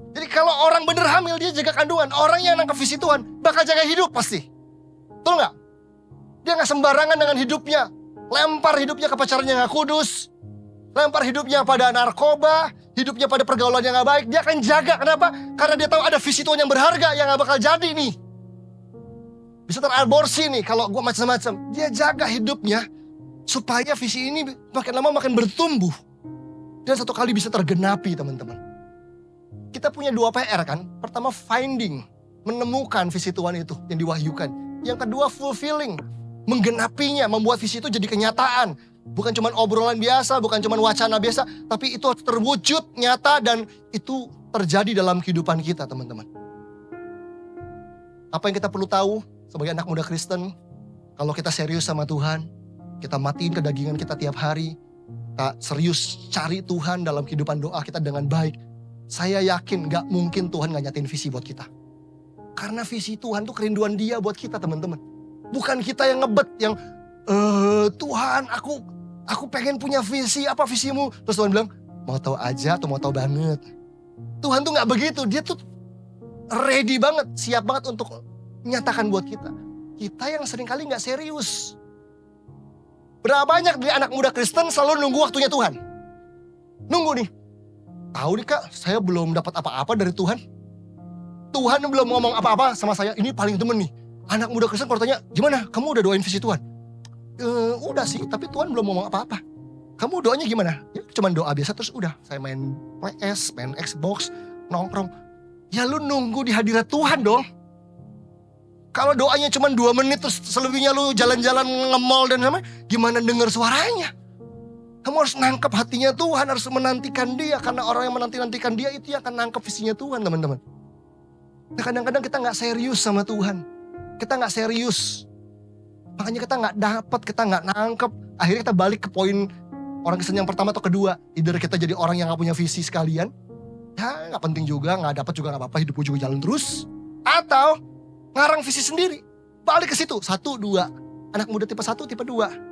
Jadi kalau orang bener hamil dia jaga kandungan, orang yang nangkep visi Tuhan bakal jaga hidup pasti. Betul gak? Dia gak sembarangan dengan hidupnya. Lempar hidupnya ke pacarnya yang gak kudus. Lempar hidupnya pada narkoba, hidupnya pada pergaulan yang gak baik. Dia akan jaga, kenapa? Karena dia tahu ada visi Tuhan yang berharga yang gak bakal jadi nih. Bisa teraborsi nih kalau gue macam-macam. Dia jaga hidupnya supaya visi ini makin lama makin bertumbuh. Dan satu kali bisa tergenapi teman-teman. Kita punya 2 PR kan. Pertama finding, menemukan visi Tuhan itu yang diwahyukan. Yang kedua fulfilling, menggenapinya, membuat visi itu jadi kenyataan. Bukan cuma obrolan biasa, bukan cuma wacana biasa, tapi itu harus terwujud nyata dan itu terjadi dalam kehidupan kita teman-teman. Apa yang kita perlu tahu sebagai anak muda Kristen, kalau kita serius sama Tuhan, kita matiin kedagingan kita tiap hari, kita serius cari Tuhan dalam kehidupan doa kita dengan baik, saya yakin gak mungkin Tuhan gak nyatain visi buat kita. Karena visi Tuhan tuh kerinduan dia buat kita teman-teman. Bukan kita yang ngebet, yang Tuhan aku pengen punya visi, apa visimu? Terus Tuhan bilang, mau tahu aja atau mau tahu banget. Tuhan tuh gak begitu, dia tuh ready banget, siap banget untuk menyatakan buat kita. Kita yang seringkali gak serius. Berapa banyak dari anak muda Kristen selalu nunggu waktunya Tuhan. Nunggu nih. Tahu nih kak, saya belum dapat apa-apa dari Tuhan. Tuhan belum ngomong apa-apa sama saya, ini paling demen nih. Anak muda Kristen kalau tanya, gimana? Kamu udah doain visi Tuhan? Udah sih, tapi Tuhan belum ngomong apa-apa. Kamu doanya gimana? Ya, cuman doa biasa terus udah. Saya main PS, main Xbox, nongkrong. Ya lu nunggu di hadirat Tuhan dong. Kalau doanya cuma 2 menit terus selebihnya lu jalan-jalan nge-mall dan sama, gimana denger suaranya? Kamu harus nangkep hatinya Tuhan, harus menantikan dia. Karena orang yang menanti-nantikan dia itu yang akan nangkep visinya Tuhan teman-teman. Nah kadang-kadang kita gak serius sama Tuhan. Kita gak serius. Makanya kita gak dapet, kita gak nangkep. Akhirnya kita balik ke poin orang Kristen yang pertama atau kedua. Either kita jadi orang yang gak punya visi sekalian. Ya gak penting juga, gak dapet juga gak apa-apa, hidup juga jalan terus. Atau ngarang visi sendiri. Balik ke situ, 1, 2. Anak muda tipe 1, tipe 2.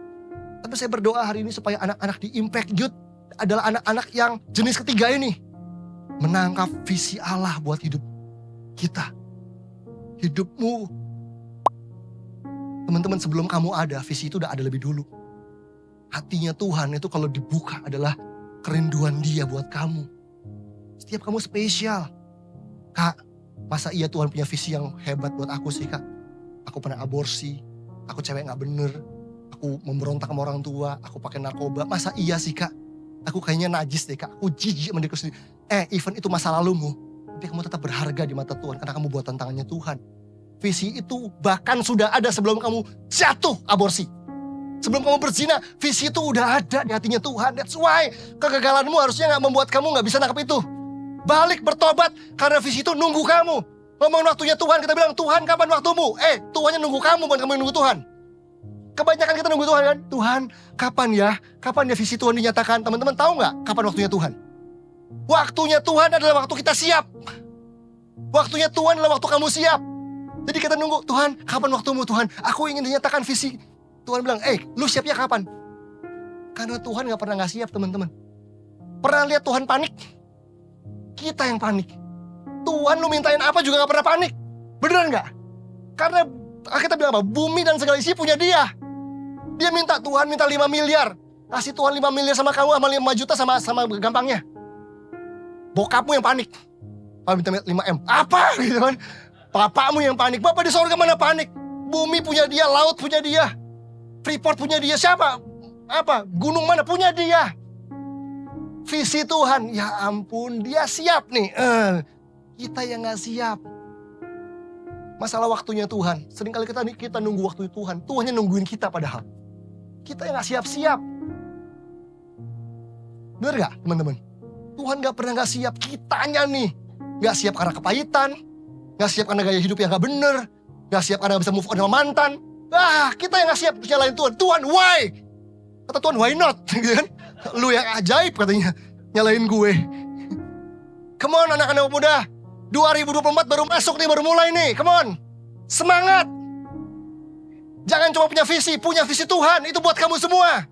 Tapi saya berdoa hari ini supaya anak-anak di Impact Youth adalah anak-anak yang jenis ketiga ini. Menangkap visi Allah buat hidup kita. Hidupmu. Teman-teman sebelum kamu ada, visi itu udah ada lebih dulu. Hatinya Tuhan itu kalau dibuka adalah kerinduan dia buat kamu. Setiap kamu spesial. Kak, masa iya Tuhan punya visi yang hebat buat aku sih kak? Aku pernah aborsi, aku cewek gak bener. Aku memberontak sama orang tua, aku pakai narkoba. Masa iya sih kak? Aku kayaknya najis deh kak, aku jijik sama diriku sendiri. Even itu masa lalumu, tapi kamu tetap berharga di mata Tuhan karena kamu buatan tangannya Tuhan. Visi itu bahkan sudah ada sebelum kamu jatuh aborsi. Sebelum kamu berzina, visi itu udah ada di hatinya Tuhan. That's why kegagalanmu harusnya gak membuat kamu gak bisa nangkep itu. Balik bertobat karena visi itu nunggu kamu. Ngomongin waktunya Tuhan, kita bilang Tuhan kapan waktumu? Tuhannya nunggu kamu, bukan kamu yang nunggu Tuhan. Kebanyakan kita nunggu Tuhan kan, Tuhan kapan ya? Kapan ya visi Tuhan dinyatakan? Teman-teman tahu gak kapan waktunya Tuhan? Waktunya Tuhan adalah waktu kita siap. Waktunya Tuhan adalah waktu kamu siap. Jadi kita nunggu, Tuhan kapan waktumu Tuhan? Aku ingin dinyatakan visi Tuhan bilang, lu siapnya kapan? Karena Tuhan gak pernah gak siap teman-teman. Pernah lihat Tuhan panik? Kita yang panik. Tuhan lu mintain apa juga gak pernah panik. Beneran gak? Karena kita bilang apa? Bumi dan segala isi punya dia. Dia minta, Tuhan minta 5 miliar. Kasih Tuhan 5 miliar sama kamu, sama 5 juta sama gampangnya. Bokapmu yang panik. Kalau minta 5M. Apa? Gitu kan. Bapakmu yang panik. Bapak di sorga mana panik? Bumi punya dia, laut punya dia. Freeport punya dia. Siapa? Apa? Gunung mana punya dia. Visi Tuhan. Ya ampun, dia siap nih. Kita yang gak siap. Masalah waktunya Tuhan. Seringkali kita nunggu waktu Tuhan. Tuhannya nungguin kita padahal. Kita yang gak siap-siap. Bener gak teman-teman? Tuhan gak pernah gak siap. Kitanya nih. Gak siap karena kepahitan. Gak siap karena gaya hidup yang gak bener. Gak siap karena gak bisa move on sama mantan. Kita yang gak siap nyalain Tuhan. Tuhan, why? Kata Tuhan, why not? Gitu kan? Lu yang ajaib katanya. Nyalain gue. Come on anak-anak muda. 2024 baru masuk nih, baru mulai nih. Come on. Semangat. Jangan cuma punya visi Tuhan. Itu buat kamu semua.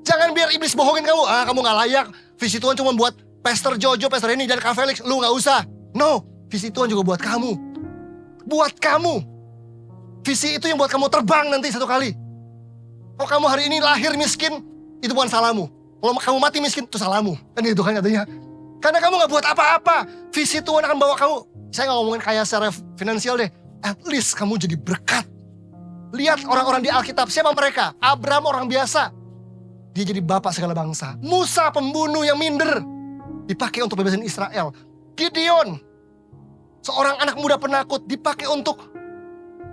Jangan biar iblis bohongin kamu. Kamu gak layak. Visi Tuhan cuma buat Pastor Jojo, Pastor Reni, dan Kak Felix. Lu gak usah. No. Visi Tuhan juga buat kamu. Buat kamu. Visi itu yang buat kamu terbang nanti satu kali. Kalau kamu hari ini lahir miskin, itu bukan salahmu. Kalau kamu mati miskin, itu salahmu. Kan itu kan katanya. Karena kamu gak buat apa-apa. Visi Tuhan akan bawa kamu. Saya gak ngomongin kaya secara finansial deh. At least kamu jadi berkat. Lihat orang-orang di Alkitab. Siapa mereka? Abraham orang biasa. Dia jadi bapak segala bangsa. Musa pembunuh yang minder. Dipakai untuk bebasin Israel. Gideon. Seorang anak muda penakut. Dipakai untuk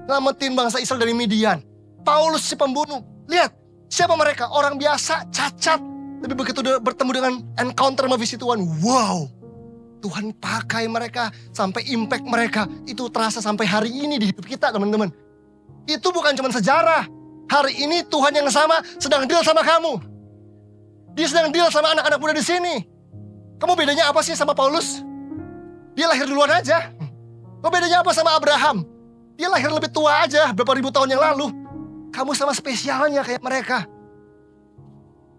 ngamatin bangsa Israel dari Midian. Paulus si pembunuh. Lihat. Siapa mereka? Orang biasa, cacat. Tapi begitu bertemu dengan encounter sama visi Tuhan. Wow. Tuhan pakai mereka. Sampai impact mereka. Itu terasa sampai hari ini di hidup kita teman-teman. Itu bukan cuma sejarah. Hari ini Tuhan yang sama sedang deal sama kamu. Dia sedang deal sama anak-anak muda di sini. Kamu bedanya apa sih sama Paulus? Dia lahir duluan aja. Kamu bedanya apa sama Abraham? Dia lahir lebih tua aja berapa ribu tahun yang lalu. Kamu sama spesialnya kayak mereka.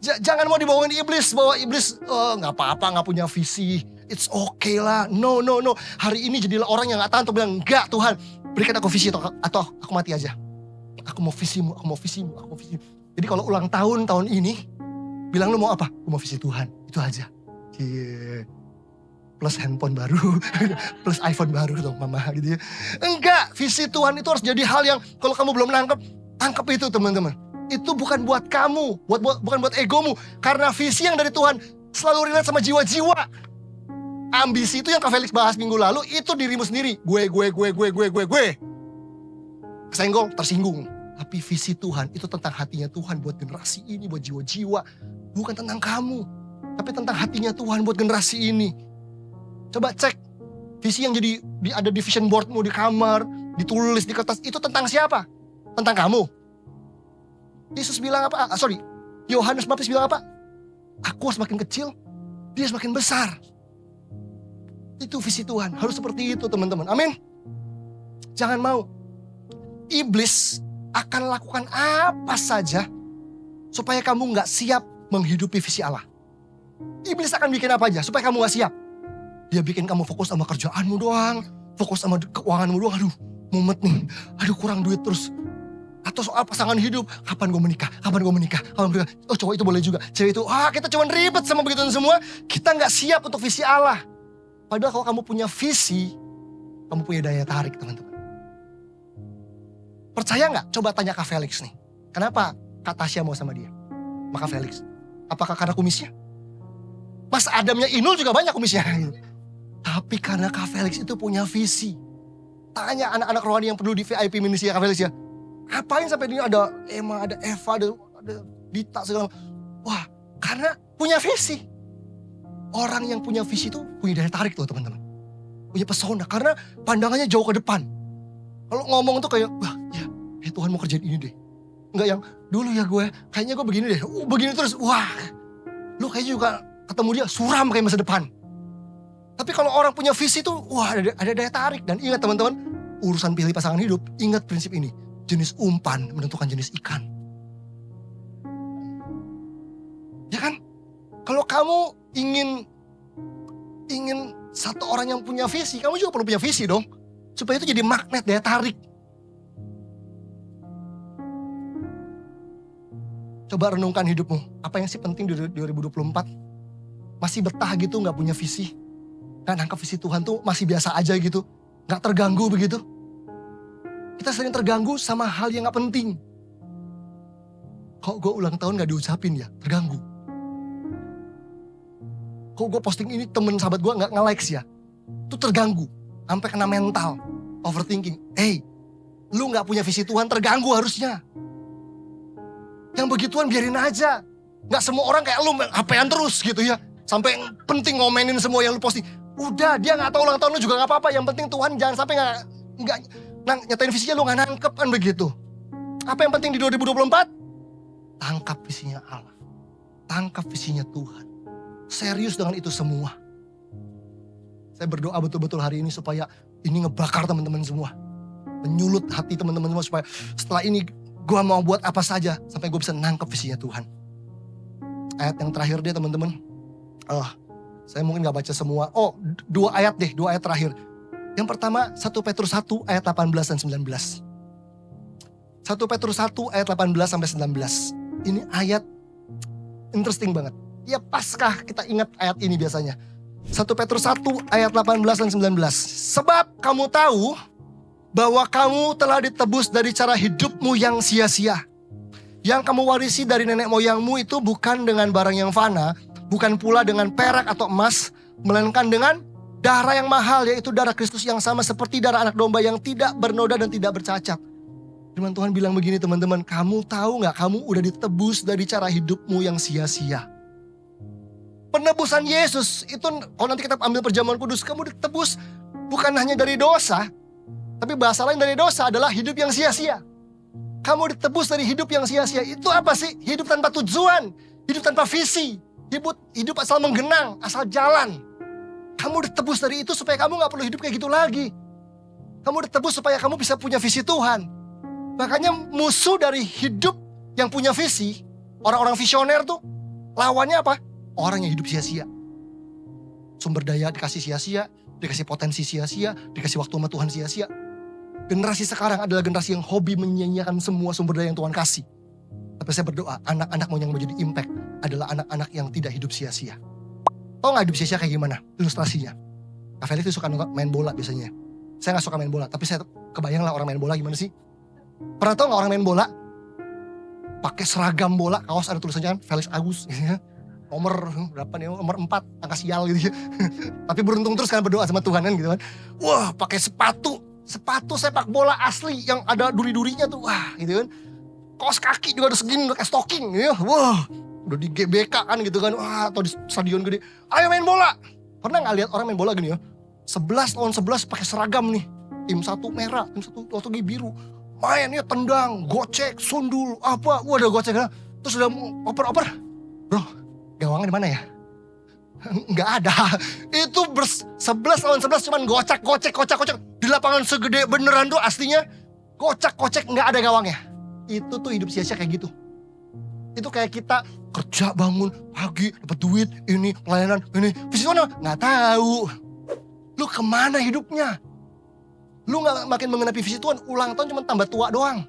Jangan mau dibohongin iblis. Bahwa iblis gak apa-apa gak punya visi. It's okay lah. No. Hari ini jadilah orang yang gak tahan untuk bilang, enggak Tuhan. Berikan aku visi atau aku mati aja. Aku mau visimu. Jadi kalau ulang tahun ini. Bilang lu mau apa? Aku mau visi Tuhan. Itu aja. Plus handphone baru. Plus iPhone baru dong mama gitu ya. Enggak. Visi Tuhan itu harus jadi hal yang kalau kamu belum tangkap itu teman-teman. Itu bukan buat kamu. Bukan buat egomu. Karena visi yang dari Tuhan selalu relate sama jiwa-jiwa. Ambisi itu yang Kak Felix bahas minggu lalu. Itu dirimu sendiri. Gue. Kesenggol, tersinggung. Tapi visi Tuhan itu tentang hatinya Tuhan buat generasi ini, buat jiwa-jiwa. Bukan tentang kamu. Tapi tentang hatinya Tuhan buat generasi ini. Coba cek. Visi yang jadi ada di vision boardmu di kamar. Ditulis di kertas. Itu tentang siapa? Tentang kamu. Yesus bilang apa? Yohanes Baptis bilang apa? Aku harus makin kecil. Dia semakin besar. Itu visi Tuhan. Harus seperti itu teman-teman. Amin. Jangan mau. Iblis akan lakukan apa saja supaya kamu gak siap menghidupi visi Allah. Iblis akan bikin apa aja supaya kamu gak siap. Dia bikin kamu fokus sama kerjaanmu doang. Fokus sama keuanganmu doang. Aduh mumet nih. Aduh kurang duit terus. Atau soal pasangan hidup. Kapan gue menikah? Oh cowok itu boleh juga. Cewek itu. Kita cuma ribet sama begitu semua. Kita gak siap untuk visi Allah. Padahal kalau kamu punya visi. Kamu punya daya tarik teman-teman. Percaya gak? Coba tanya Kak Felix nih. Kenapa Kak Tasya mau sama dia? Maka Felix. Apakah karena kumisnya? Mas Adamnya Inul juga banyak kumisnya. Tapi karena Kak Felix itu punya visi. Tanya anak-anak rohani yang perlu di VIP ministry ya Kak Felix ya. Ngapain sampai ini ada Emma, ada Eva, ada Dita segala. Wah karena punya visi. Orang yang punya visi itu punya daya tarik tuh teman-teman. Punya pesona karena pandangannya jauh ke depan. Kalau ngomong tuh kayak, wah ya Tuhan mau kerjain ini deh. Enggak yang dulu ya gue, kayaknya gue begini deh. Begini terus, wah. Lu kayaknya juga ketemu dia suram kayak masa depan. Tapi kalau orang punya visi tuh, wah ada daya tarik. Dan ingat teman-teman, urusan pilih pasangan hidup, ingat prinsip ini. Jenis umpan menentukan jenis ikan. kamu ingin satu orang yang punya visi, kamu juga perlu punya visi dong. Supaya itu jadi magnet, daya tarik. Coba renungkan hidupmu. Apa yang sih penting di 2024? Masih betah gitu gak punya visi? Gak nangkep visi Tuhan tuh masih biasa aja gitu? Gak terganggu begitu? Kita sering terganggu sama hal yang gak penting. Kok gue ulang tahun gak diucapin ya? Terganggu. Kok gue posting ini temen sahabat gue gak nge-likes ya? Itu terganggu. Sampai kena mental. Overthinking. Hey, lu gak punya visi Tuhan, terganggu harusnya. Yang begituan biarin aja. Gak semua orang kayak lu HP-an terus gitu ya. Sampai penting ngomenin semua yang lu posting. Udah, dia gak tahu ulang tahun lu juga gak apa-apa. Yang penting Tuhan jangan sampai gak nyatain visinya, lu gak nangkep kan begitu. Apa yang penting di 2024? Tangkap visinya Allah. Tangkap visinya Tuhan. Serius dengan itu semua. Saya berdoa betul-betul hari ini supaya ini ngebakar teman-teman semua. Menyulut hati teman-teman semua supaya setelah ini gue mau buat apa saja sampai gue bisa nangkep visinya Tuhan. Ayat yang terakhir deh teman-teman. Saya mungkin gak baca semua. Dua ayat terakhir. Yang pertama 1 Petrus 1 ayat 18 dan 19. 1 Petrus 1 ayat 18 sampai 19. Ini ayat interesting banget. Ya paskah kita ingat ayat ini biasanya. 1 Petrus 1 ayat 18 dan 19. Sebab kamu tahu bahwa kamu telah ditebus dari cara hidupmu yang sia-sia. Yang kamu warisi dari nenek moyangmu itu bukan dengan barang yang fana, bukan pula dengan perak atau emas, melainkan dengan darah yang mahal, yaitu darah Kristus yang sama seperti darah anak domba yang tidak bernoda dan tidak bercacat. Firman Tuhan bilang begini teman-teman, kamu tahu gak kamu udah ditebus dari cara hidupmu yang sia-sia. Penebusan Yesus itu kalau nanti kita ambil perjamuan kudus, kamu ditebus bukan hanya dari dosa, tapi bahasa lain dari dosa adalah hidup yang sia-sia. Kamu ditebus dari hidup yang sia-sia. Itu apa sih? Hidup tanpa tujuan, hidup tanpa visi, hidup asal menggenang, asal jalan. Kamu ditebus dari itu supaya kamu gak perlu hidup kayak gitu lagi. Kamu ditebus supaya kamu bisa punya visi Tuhan. Makanya musuh dari hidup yang punya visi, orang-orang visioner tuh, lawannya apa? Orang yang hidup sia-sia. Sumber daya dikasih sia-sia, dikasih potensi sia-sia, dikasih waktu sama Tuhan sia-sia. Generasi sekarang adalah generasi yang hobi menyia-nyiakan semua sumber daya yang Tuhan kasih. Tapi saya berdoa, anak-anak yang mau jadi impact adalah anak-anak yang tidak hidup sia-sia. Tau gak hidup sia-sia kayak gimana? Ilustrasinya. Kak Felix itu suka main bola biasanya. Saya gak suka main bola, tapi saya kebayang lah orang main bola gimana sih. Pernah tau gak orang main bola? Pakai seragam bola, kaos ada tulisannya kan, Felix Agus. Nomor berapa nih? Nomor 4, angka sial gitu ya. Tapi beruntung terus kan berdoa sama Tuhan kan gitu kan. Wah pakai sepatu sepak bola asli yang ada duri-durinya tuh. Wah gitu kan. Kaos kaki juga ada segini, udah kayak stocking gitu ya. Wah udah di GBK kan gitu kan. Wah atau di stadion gede. Ayo main bola. Pernah gak lihat orang main bola gini ya? 11 lawan 11 pakai seragam nih. Tim satu merah, tim satu biru. Mainnya tendang, gocek, sundul, apa. Wah udah gocek kan. Terus udah oper. Bro, gawangnya di mana ya? Nggak ada. Itu 11 lawan 11 cuman gocek. Di lapangan segede beneran tuh aslinya. Gocek, nggak ada gawangnya. Itu tuh hidup sia-sia kayak gitu. Itu kayak kita kerja bangun pagi, dapat duit, ini pelayanan, ini. Visi mana? Nggak tahu. Lu kemana hidupnya? Lu nggak makin mengenapi visi Tuhan, ulang tahun cuma tambah tua doang.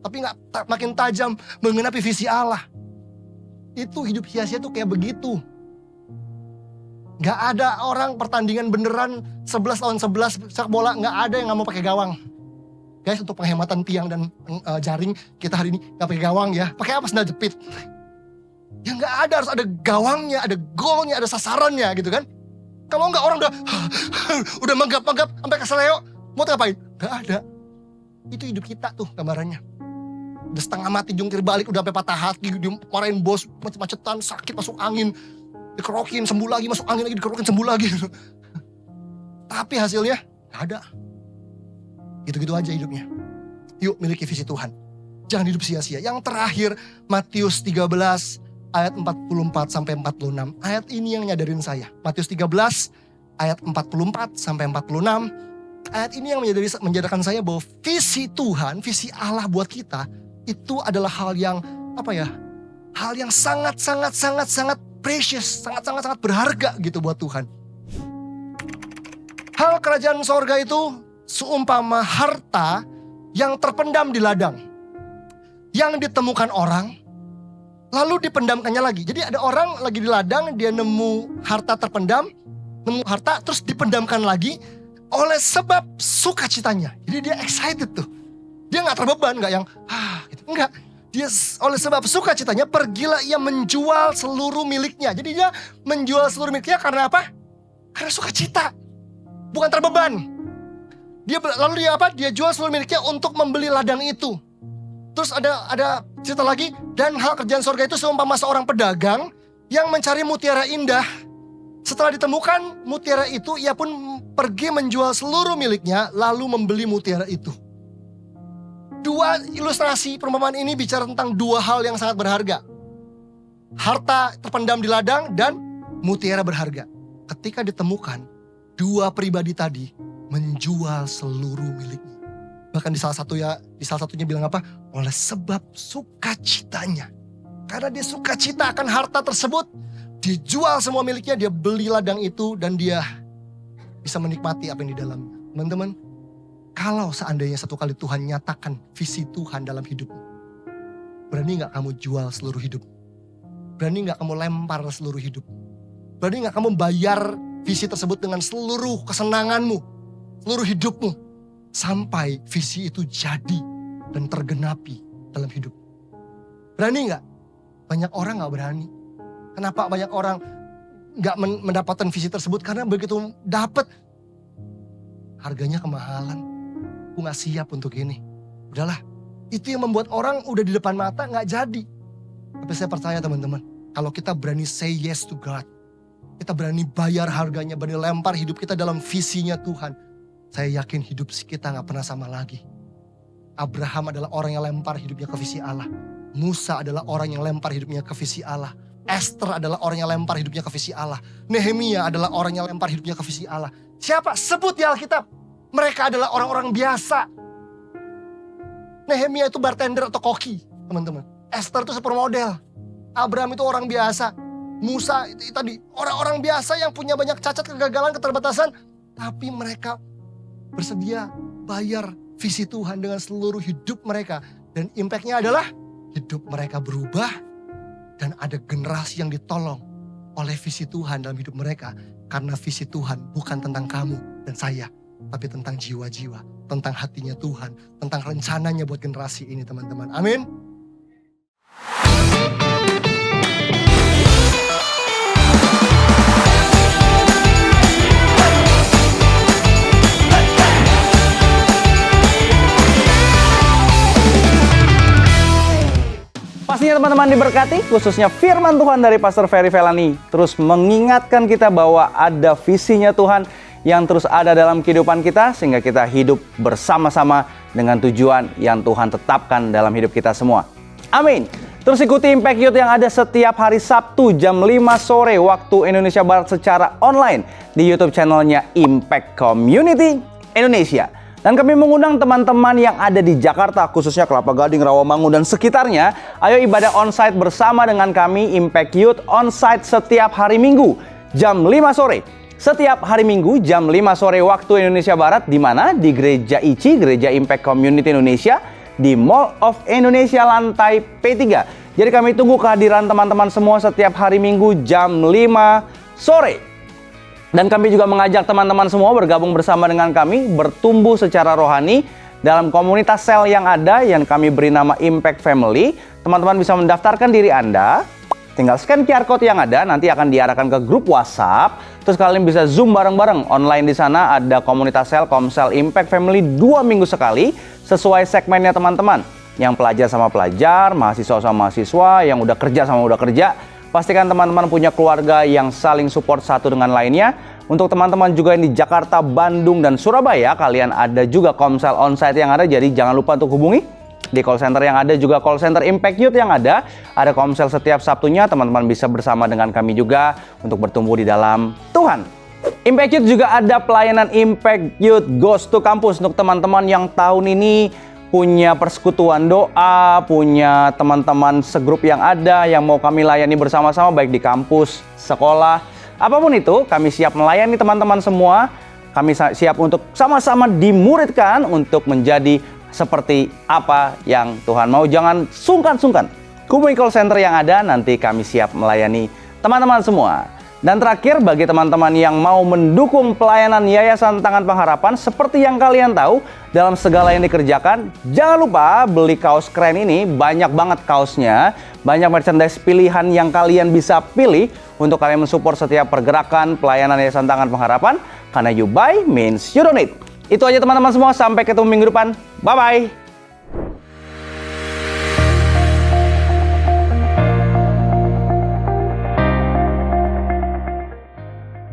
Tapi nggak makin tajam mengenapi visi Allah. Itu hidup sia-sia tuh kayak begitu. Gak ada orang pertandingan beneran 11 lawan 11 sepak bola, gak ada yang gak mau pakai gawang. Guys, untuk penghematan tiang dan jaring kita hari ini gak pakai gawang ya. Pakai apa? Sendal jepit. Ya gak ada, harus ada gawangnya, ada golnya, ada sasarannya gitu kan. Kalau gak orang udah menggap-menggap sampai keseleo, mau ngapain? Gak ada. Itu hidup kita tuh gambarannya. Udah setengah mati, jungkir balik, udah sampai patah hati, dimarahin bos, macet-macetan, sakit, masuk angin. Dikerokin, sembuh lagi, masuk angin lagi, dikerokin, sembuh lagi. Tapi hasilnya gak ada. Gitu-gitu aja hidupnya. Yuk miliki visi Tuhan. Jangan hidup sia-sia. Yang terakhir, Matius 13 ayat 44 sampai 46. Ayat ini yang nyadarin saya. Matius 13 ayat 44 sampai 46. Ayat ini yang menjadikan saya bahwa visi Tuhan, visi Allah buat kita, itu adalah hal yang, hal yang sangat precious, sangat berharga gitu buat Tuhan. Hal kerajaan sorga itu seumpama harta yang terpendam di ladang. Yang ditemukan orang, lalu dipendamkannya lagi. Jadi ada orang lagi di ladang, dia nemu harta terpendam, nemu harta terus dipendamkan lagi oleh sebab sukacitanya. Jadi dia excited tuh. Dia gak terbeban, gak yang gitu. Enggak. Dia oleh sebab sukacitanya pergilah ia menjual seluruh miliknya. Jadi dia menjual seluruh miliknya karena apa? Karena sukacita. Bukan terbeban. Lalu dia jual seluruh miliknya untuk membeli ladang itu. Terus ada cerita lagi, dan hal kerjaan sorga itu seumpama seorang pedagang yang mencari mutiara indah. Setelah ditemukan mutiara itu, ia pun pergi menjual seluruh miliknya lalu membeli mutiara itu. Dua ilustrasi perumpamaan ini bicara tentang dua hal yang sangat berharga. Harta terpendam di ladang dan mutiara berharga. Ketika ditemukan, dua pribadi tadi menjual seluruh miliknya. Bahkan di salah satunya bilang apa? Oleh sebab sukacitanya. Karena dia sukacita akan harta tersebut, dijual semua miliknya, dia beli ladang itu dan dia bisa menikmati apa yang di dalamnya. Teman-teman, kalau seandainya satu kali Tuhan nyatakan visi Tuhan dalam hidupmu, berani gak kamu jual seluruh hidup? Berani gak kamu lempar seluruh hidup? Berani gak kamu bayar visi tersebut dengan seluruh kesenanganmu, seluruh hidupmu? Sampai visi itu jadi dan tergenapi dalam hidup. Berani gak? Banyak orang gak berani. Kenapa banyak orang gak mendapatkan visi tersebut? Karena begitu dapat, harganya kemahalan. Aku gak siap untuk ini. Udahlah, itu yang membuat orang udah di depan mata gak jadi. Tapi saya percaya teman-teman, kalau kita berani say yes to God, kita berani bayar harganya, berani lempar hidup kita dalam visinya Tuhan, saya yakin hidup kita gak pernah sama lagi. Abraham adalah orang yang lempar hidupnya ke visi Allah. Musa adalah orang yang lempar hidupnya ke visi Allah. Esther adalah orang yang lempar hidupnya ke visi Allah. Nehemia adalah orang yang lempar hidupnya ke visi Allah. Siapa? Sebut di Alkitab. Mereka adalah orang-orang biasa. Nehemia itu bartender atau koki, teman-teman. Esther itu supermodel. Abraham itu orang biasa. Musa itu tadi orang-orang biasa yang punya banyak cacat, kegagalan, keterbatasan. Tapi mereka bersedia bayar visi Tuhan dengan seluruh hidup mereka. Dan impactnya adalah hidup mereka berubah. Dan ada generasi yang ditolong oleh visi Tuhan dalam hidup mereka. Karena visi Tuhan bukan tentang kamu dan saya. Tapi tentang jiwa-jiwa, tentang hatinya Tuhan. Tentang rencananya buat generasi ini teman-teman. Amin. Pastinya teman-teman diberkati, khususnya firman Tuhan dari Pastor Ferry Felani terus mengingatkan kita bahwa ada visinya Tuhan yang terus ada dalam kehidupan kita sehingga kita hidup bersama-sama dengan tujuan yang Tuhan tetapkan dalam hidup kita semua. Amin. Terus ikuti Impact Youth yang ada setiap hari Sabtu jam 5 sore waktu Indonesia Barat secara online di YouTube channelnya Impact Community Indonesia. Dan kami mengundang teman-teman yang ada di Jakarta, khususnya Kelapa Gading, Rawamangun, dan sekitarnya. Ayo ibadah onsite bersama dengan kami, Impact Youth onsite setiap hari Minggu, jam 5 sore. Setiap hari Minggu, jam 5 sore waktu Indonesia Barat, di mana? Di Gereja ICI, Gereja Impact Community Indonesia, di Mall of Indonesia lantai P3. Jadi kami tunggu kehadiran teman-teman semua setiap hari Minggu, jam 5 sore. Dan kami juga mengajak teman-teman semua bergabung bersama dengan kami, bertumbuh secara rohani dalam komunitas sel yang ada yang kami beri nama Impact Family. Teman-teman bisa mendaftarkan diri Anda, tinggal scan QR Code yang ada, nanti akan diarahkan ke grup WhatsApp. Terus kalian bisa Zoom bareng-bareng online di sana. Ada komunitas sel Komsel Impact Family 2 minggu sekali, sesuai segmennya teman-teman. Yang pelajar sama pelajar, mahasiswa sama mahasiswa, yang udah kerja sama udah kerja. Pastikan teman-teman punya keluarga yang saling support satu dengan lainnya. Untuk teman-teman juga yang di Jakarta, Bandung, dan Surabaya, kalian ada juga Komsel onsite yang ada. Jadi jangan lupa untuk hubungi di call center yang ada, juga call center Impact Youth yang ada. Ada Komsel setiap Sabtunya, teman-teman bisa bersama dengan kami juga untuk bertumbuh di dalam Tuhan. Impact Youth juga ada pelayanan Impact Youth Goes to Campus untuk teman-teman yang tahun ini punya persekutuan doa, punya teman-teman segrup yang ada yang mau kami layani bersama-sama baik di kampus, sekolah, apapun itu, kami siap melayani teman-teman semua. Kami siap untuk sama-sama dimuridkan untuk menjadi seperti apa yang Tuhan mau. Jangan sungkan-sungkan. Hubungi call center yang ada, nanti kami siap melayani teman-teman semua. Dan terakhir, bagi teman-teman yang mau mendukung pelayanan Yayasan Tangan Pengharapan, seperti yang kalian tahu, dalam segala yang dikerjakan, jangan lupa beli kaos keren ini. Banyak banget kaosnya, banyak merchandise pilihan yang kalian bisa pilih untuk kalian mensupport setiap pergerakan pelayanan Yayasan Tangan Pengharapan. Karena you buy means you donate. Itu aja teman-teman semua, sampai ketemu minggu depan. Bye-bye.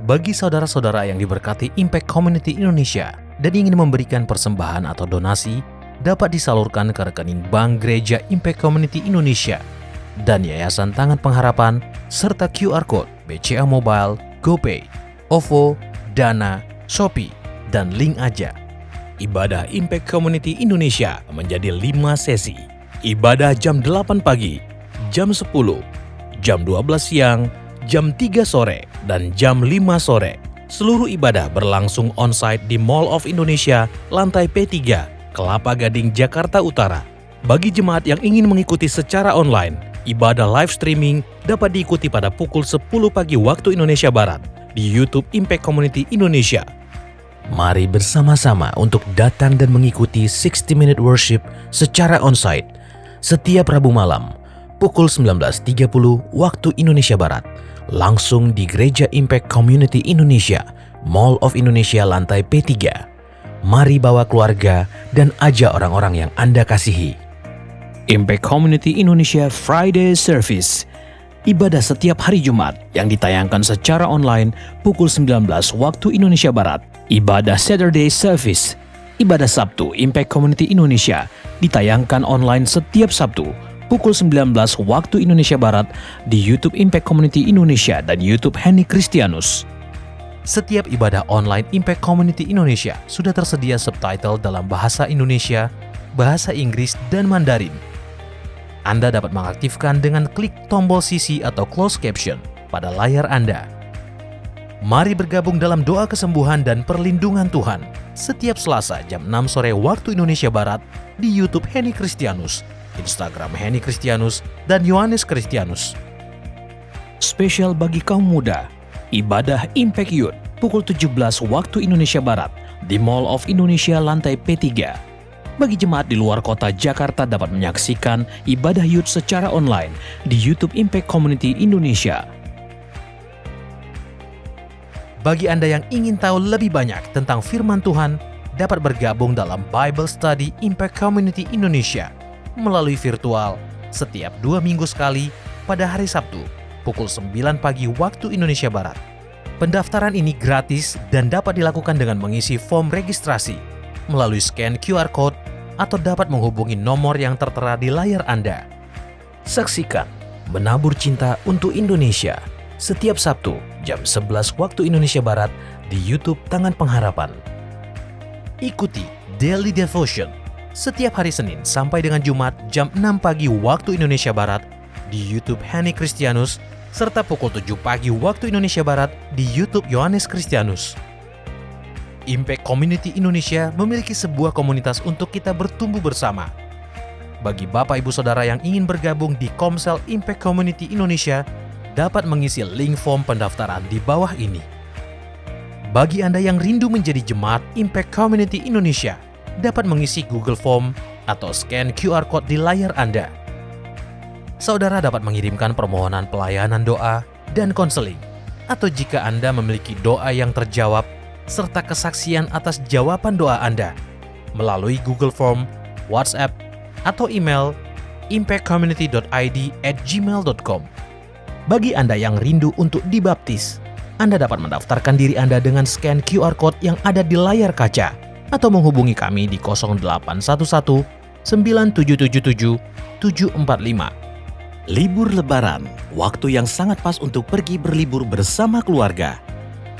Bagi saudara-saudara yang diberkati Impact Community Indonesia dan ingin memberikan persembahan atau donasi, dapat disalurkan ke rekening Bank Gereja Impact Community Indonesia dan Yayasan Tangan Pengharapan, serta QR Code BCA Mobile, GoPay, OVO, Dana, Shopee, dan Link Aja. Ibadah Impact Community Indonesia menjadi 5 sesi. Ibadah jam 8 pagi, jam 10, jam 12 siang, jam 3 sore, dan jam 5 sore. Seluruh ibadah berlangsung on-site di Mall of Indonesia, lantai P3, Kelapa Gading, Jakarta Utara. Bagi jemaat yang ingin mengikuti secara online, ibadah live streaming dapat diikuti pada pukul 10 pagi waktu Indonesia Barat di YouTube Impact Community Indonesia. Mari bersama-sama untuk datang dan mengikuti 60 Minute Worship secara on-site setiap Rabu malam pukul 19.30 waktu Indonesia Barat, langsung di Gereja Impact Community Indonesia, Mall of Indonesia lantai P3. Mari bawa keluarga dan ajak orang-orang yang Anda kasihi. Impact Community Indonesia Friday Service. Ibadah setiap hari Jumat yang ditayangkan secara online pukul 19 waktu Indonesia Barat. Ibadah Saturday Service. Ibadah Sabtu Impact Community Indonesia ditayangkan online setiap Sabtu pukul 19 waktu Indonesia Barat di YouTube Impact Community Indonesia dan YouTube Henny Kristianus. Setiap ibadah online Impact Community Indonesia sudah tersedia subtitle dalam bahasa Indonesia, bahasa Inggris, dan Mandarin. Anda dapat mengaktifkan dengan klik tombol CC atau closed caption pada layar Anda. Mari bergabung dalam doa kesembuhan dan perlindungan Tuhan setiap Selasa jam 6 sore waktu Indonesia Barat di YouTube Henny Kristianus, Instagram Henny Kristianus, dan Yohanes Kristianus. Spesial bagi kaum muda, ibadah Impact Youth pukul 17 waktu Indonesia Barat di Mall of Indonesia lantai P3. Bagi jemaat di luar kota Jakarta dapat menyaksikan ibadah youth secara online di YouTube Impact Community Indonesia. Bagi Anda yang ingin tahu lebih banyak tentang firman Tuhan, dapat bergabung dalam Bible Study Impact Community Indonesia melalui virtual setiap 2 minggu sekali pada hari Sabtu pukul 9 pagi waktu Indonesia Barat. Pendaftaran ini gratis dan dapat dilakukan dengan mengisi form registrasi melalui scan QR Code atau dapat menghubungi nomor yang tertera di layar Anda. Saksikan Menabur Cinta untuk Indonesia setiap Sabtu jam 11 waktu Indonesia Barat di YouTube Tangan Pengharapan. Ikuti Daily Devotion setiap hari Senin sampai dengan Jumat jam 6 pagi waktu Indonesia Barat di YouTube Henny Kristianus serta pukul 7 pagi waktu Indonesia Barat di YouTube Yohanes Kristianus. Impact Community Indonesia memiliki sebuah komunitas untuk kita bertumbuh bersama. Bagi Bapak Ibu Saudara yang ingin bergabung di Komsel Impact Community Indonesia, dapat mengisi link form pendaftaran di bawah ini. Bagi Anda yang rindu menjadi jemaat Impact Community Indonesia, dapat mengisi Google Form atau scan QR Code di layar Anda. Saudara dapat mengirimkan permohonan pelayanan doa dan konseling, atau jika Anda memiliki doa yang terjawab, serta kesaksian atas jawaban doa Anda melalui Google Form, WhatsApp, atau email impactcommunity.id@gmail.com. Bagi Anda yang rindu untuk dibaptis, Anda dapat mendaftarkan diri Anda dengan scan QR Code yang ada di layar kaca atau menghubungi kami di 0811 9777 745. Libur Lebaran, waktu yang sangat pas untuk pergi berlibur bersama keluarga.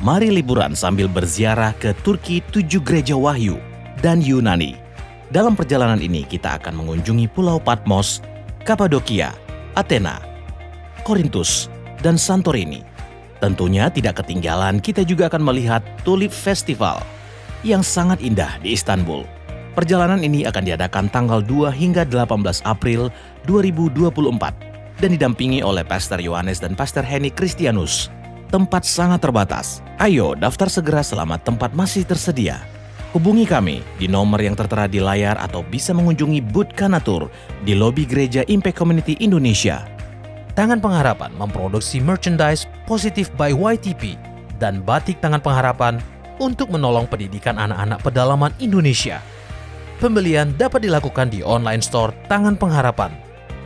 Mari liburan sambil berziarah ke Turki 7 Gereja Wahyu dan Yunani. Dalam perjalanan ini kita akan mengunjungi Pulau Patmos, Kapadokia, Athena, Korintus, dan Santorini. Tentunya tidak ketinggalan kita juga akan melihat Tulip Festival yang sangat indah di Istanbul. Perjalanan ini akan diadakan tanggal 2 hingga 18 April 2024 dan didampingi oleh Pastor Yohanes dan Pastor Henny Christianus. Tempat sangat terbatas. Ayo daftar segera selama tempat masih tersedia. Hubungi kami di nomor yang tertera di layar atau bisa mengunjungi booth Kanatur di lobi Gereja Impact Community Indonesia. Tangan Pengharapan memproduksi merchandise Positive by YTP dan batik Tangan Pengharapan untuk menolong pendidikan anak-anak pedalaman Indonesia. Pembelian dapat dilakukan di online store Tangan Pengharapan,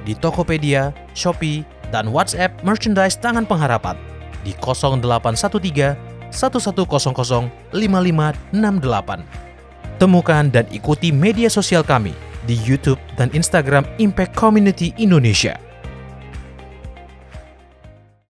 di Tokopedia, Shopee, dan WhatsApp merchandise Tangan Pengharapan di 0813 1100 5568. Temukan dan ikuti media sosial kami di YouTube dan Instagram Impact Community Indonesia.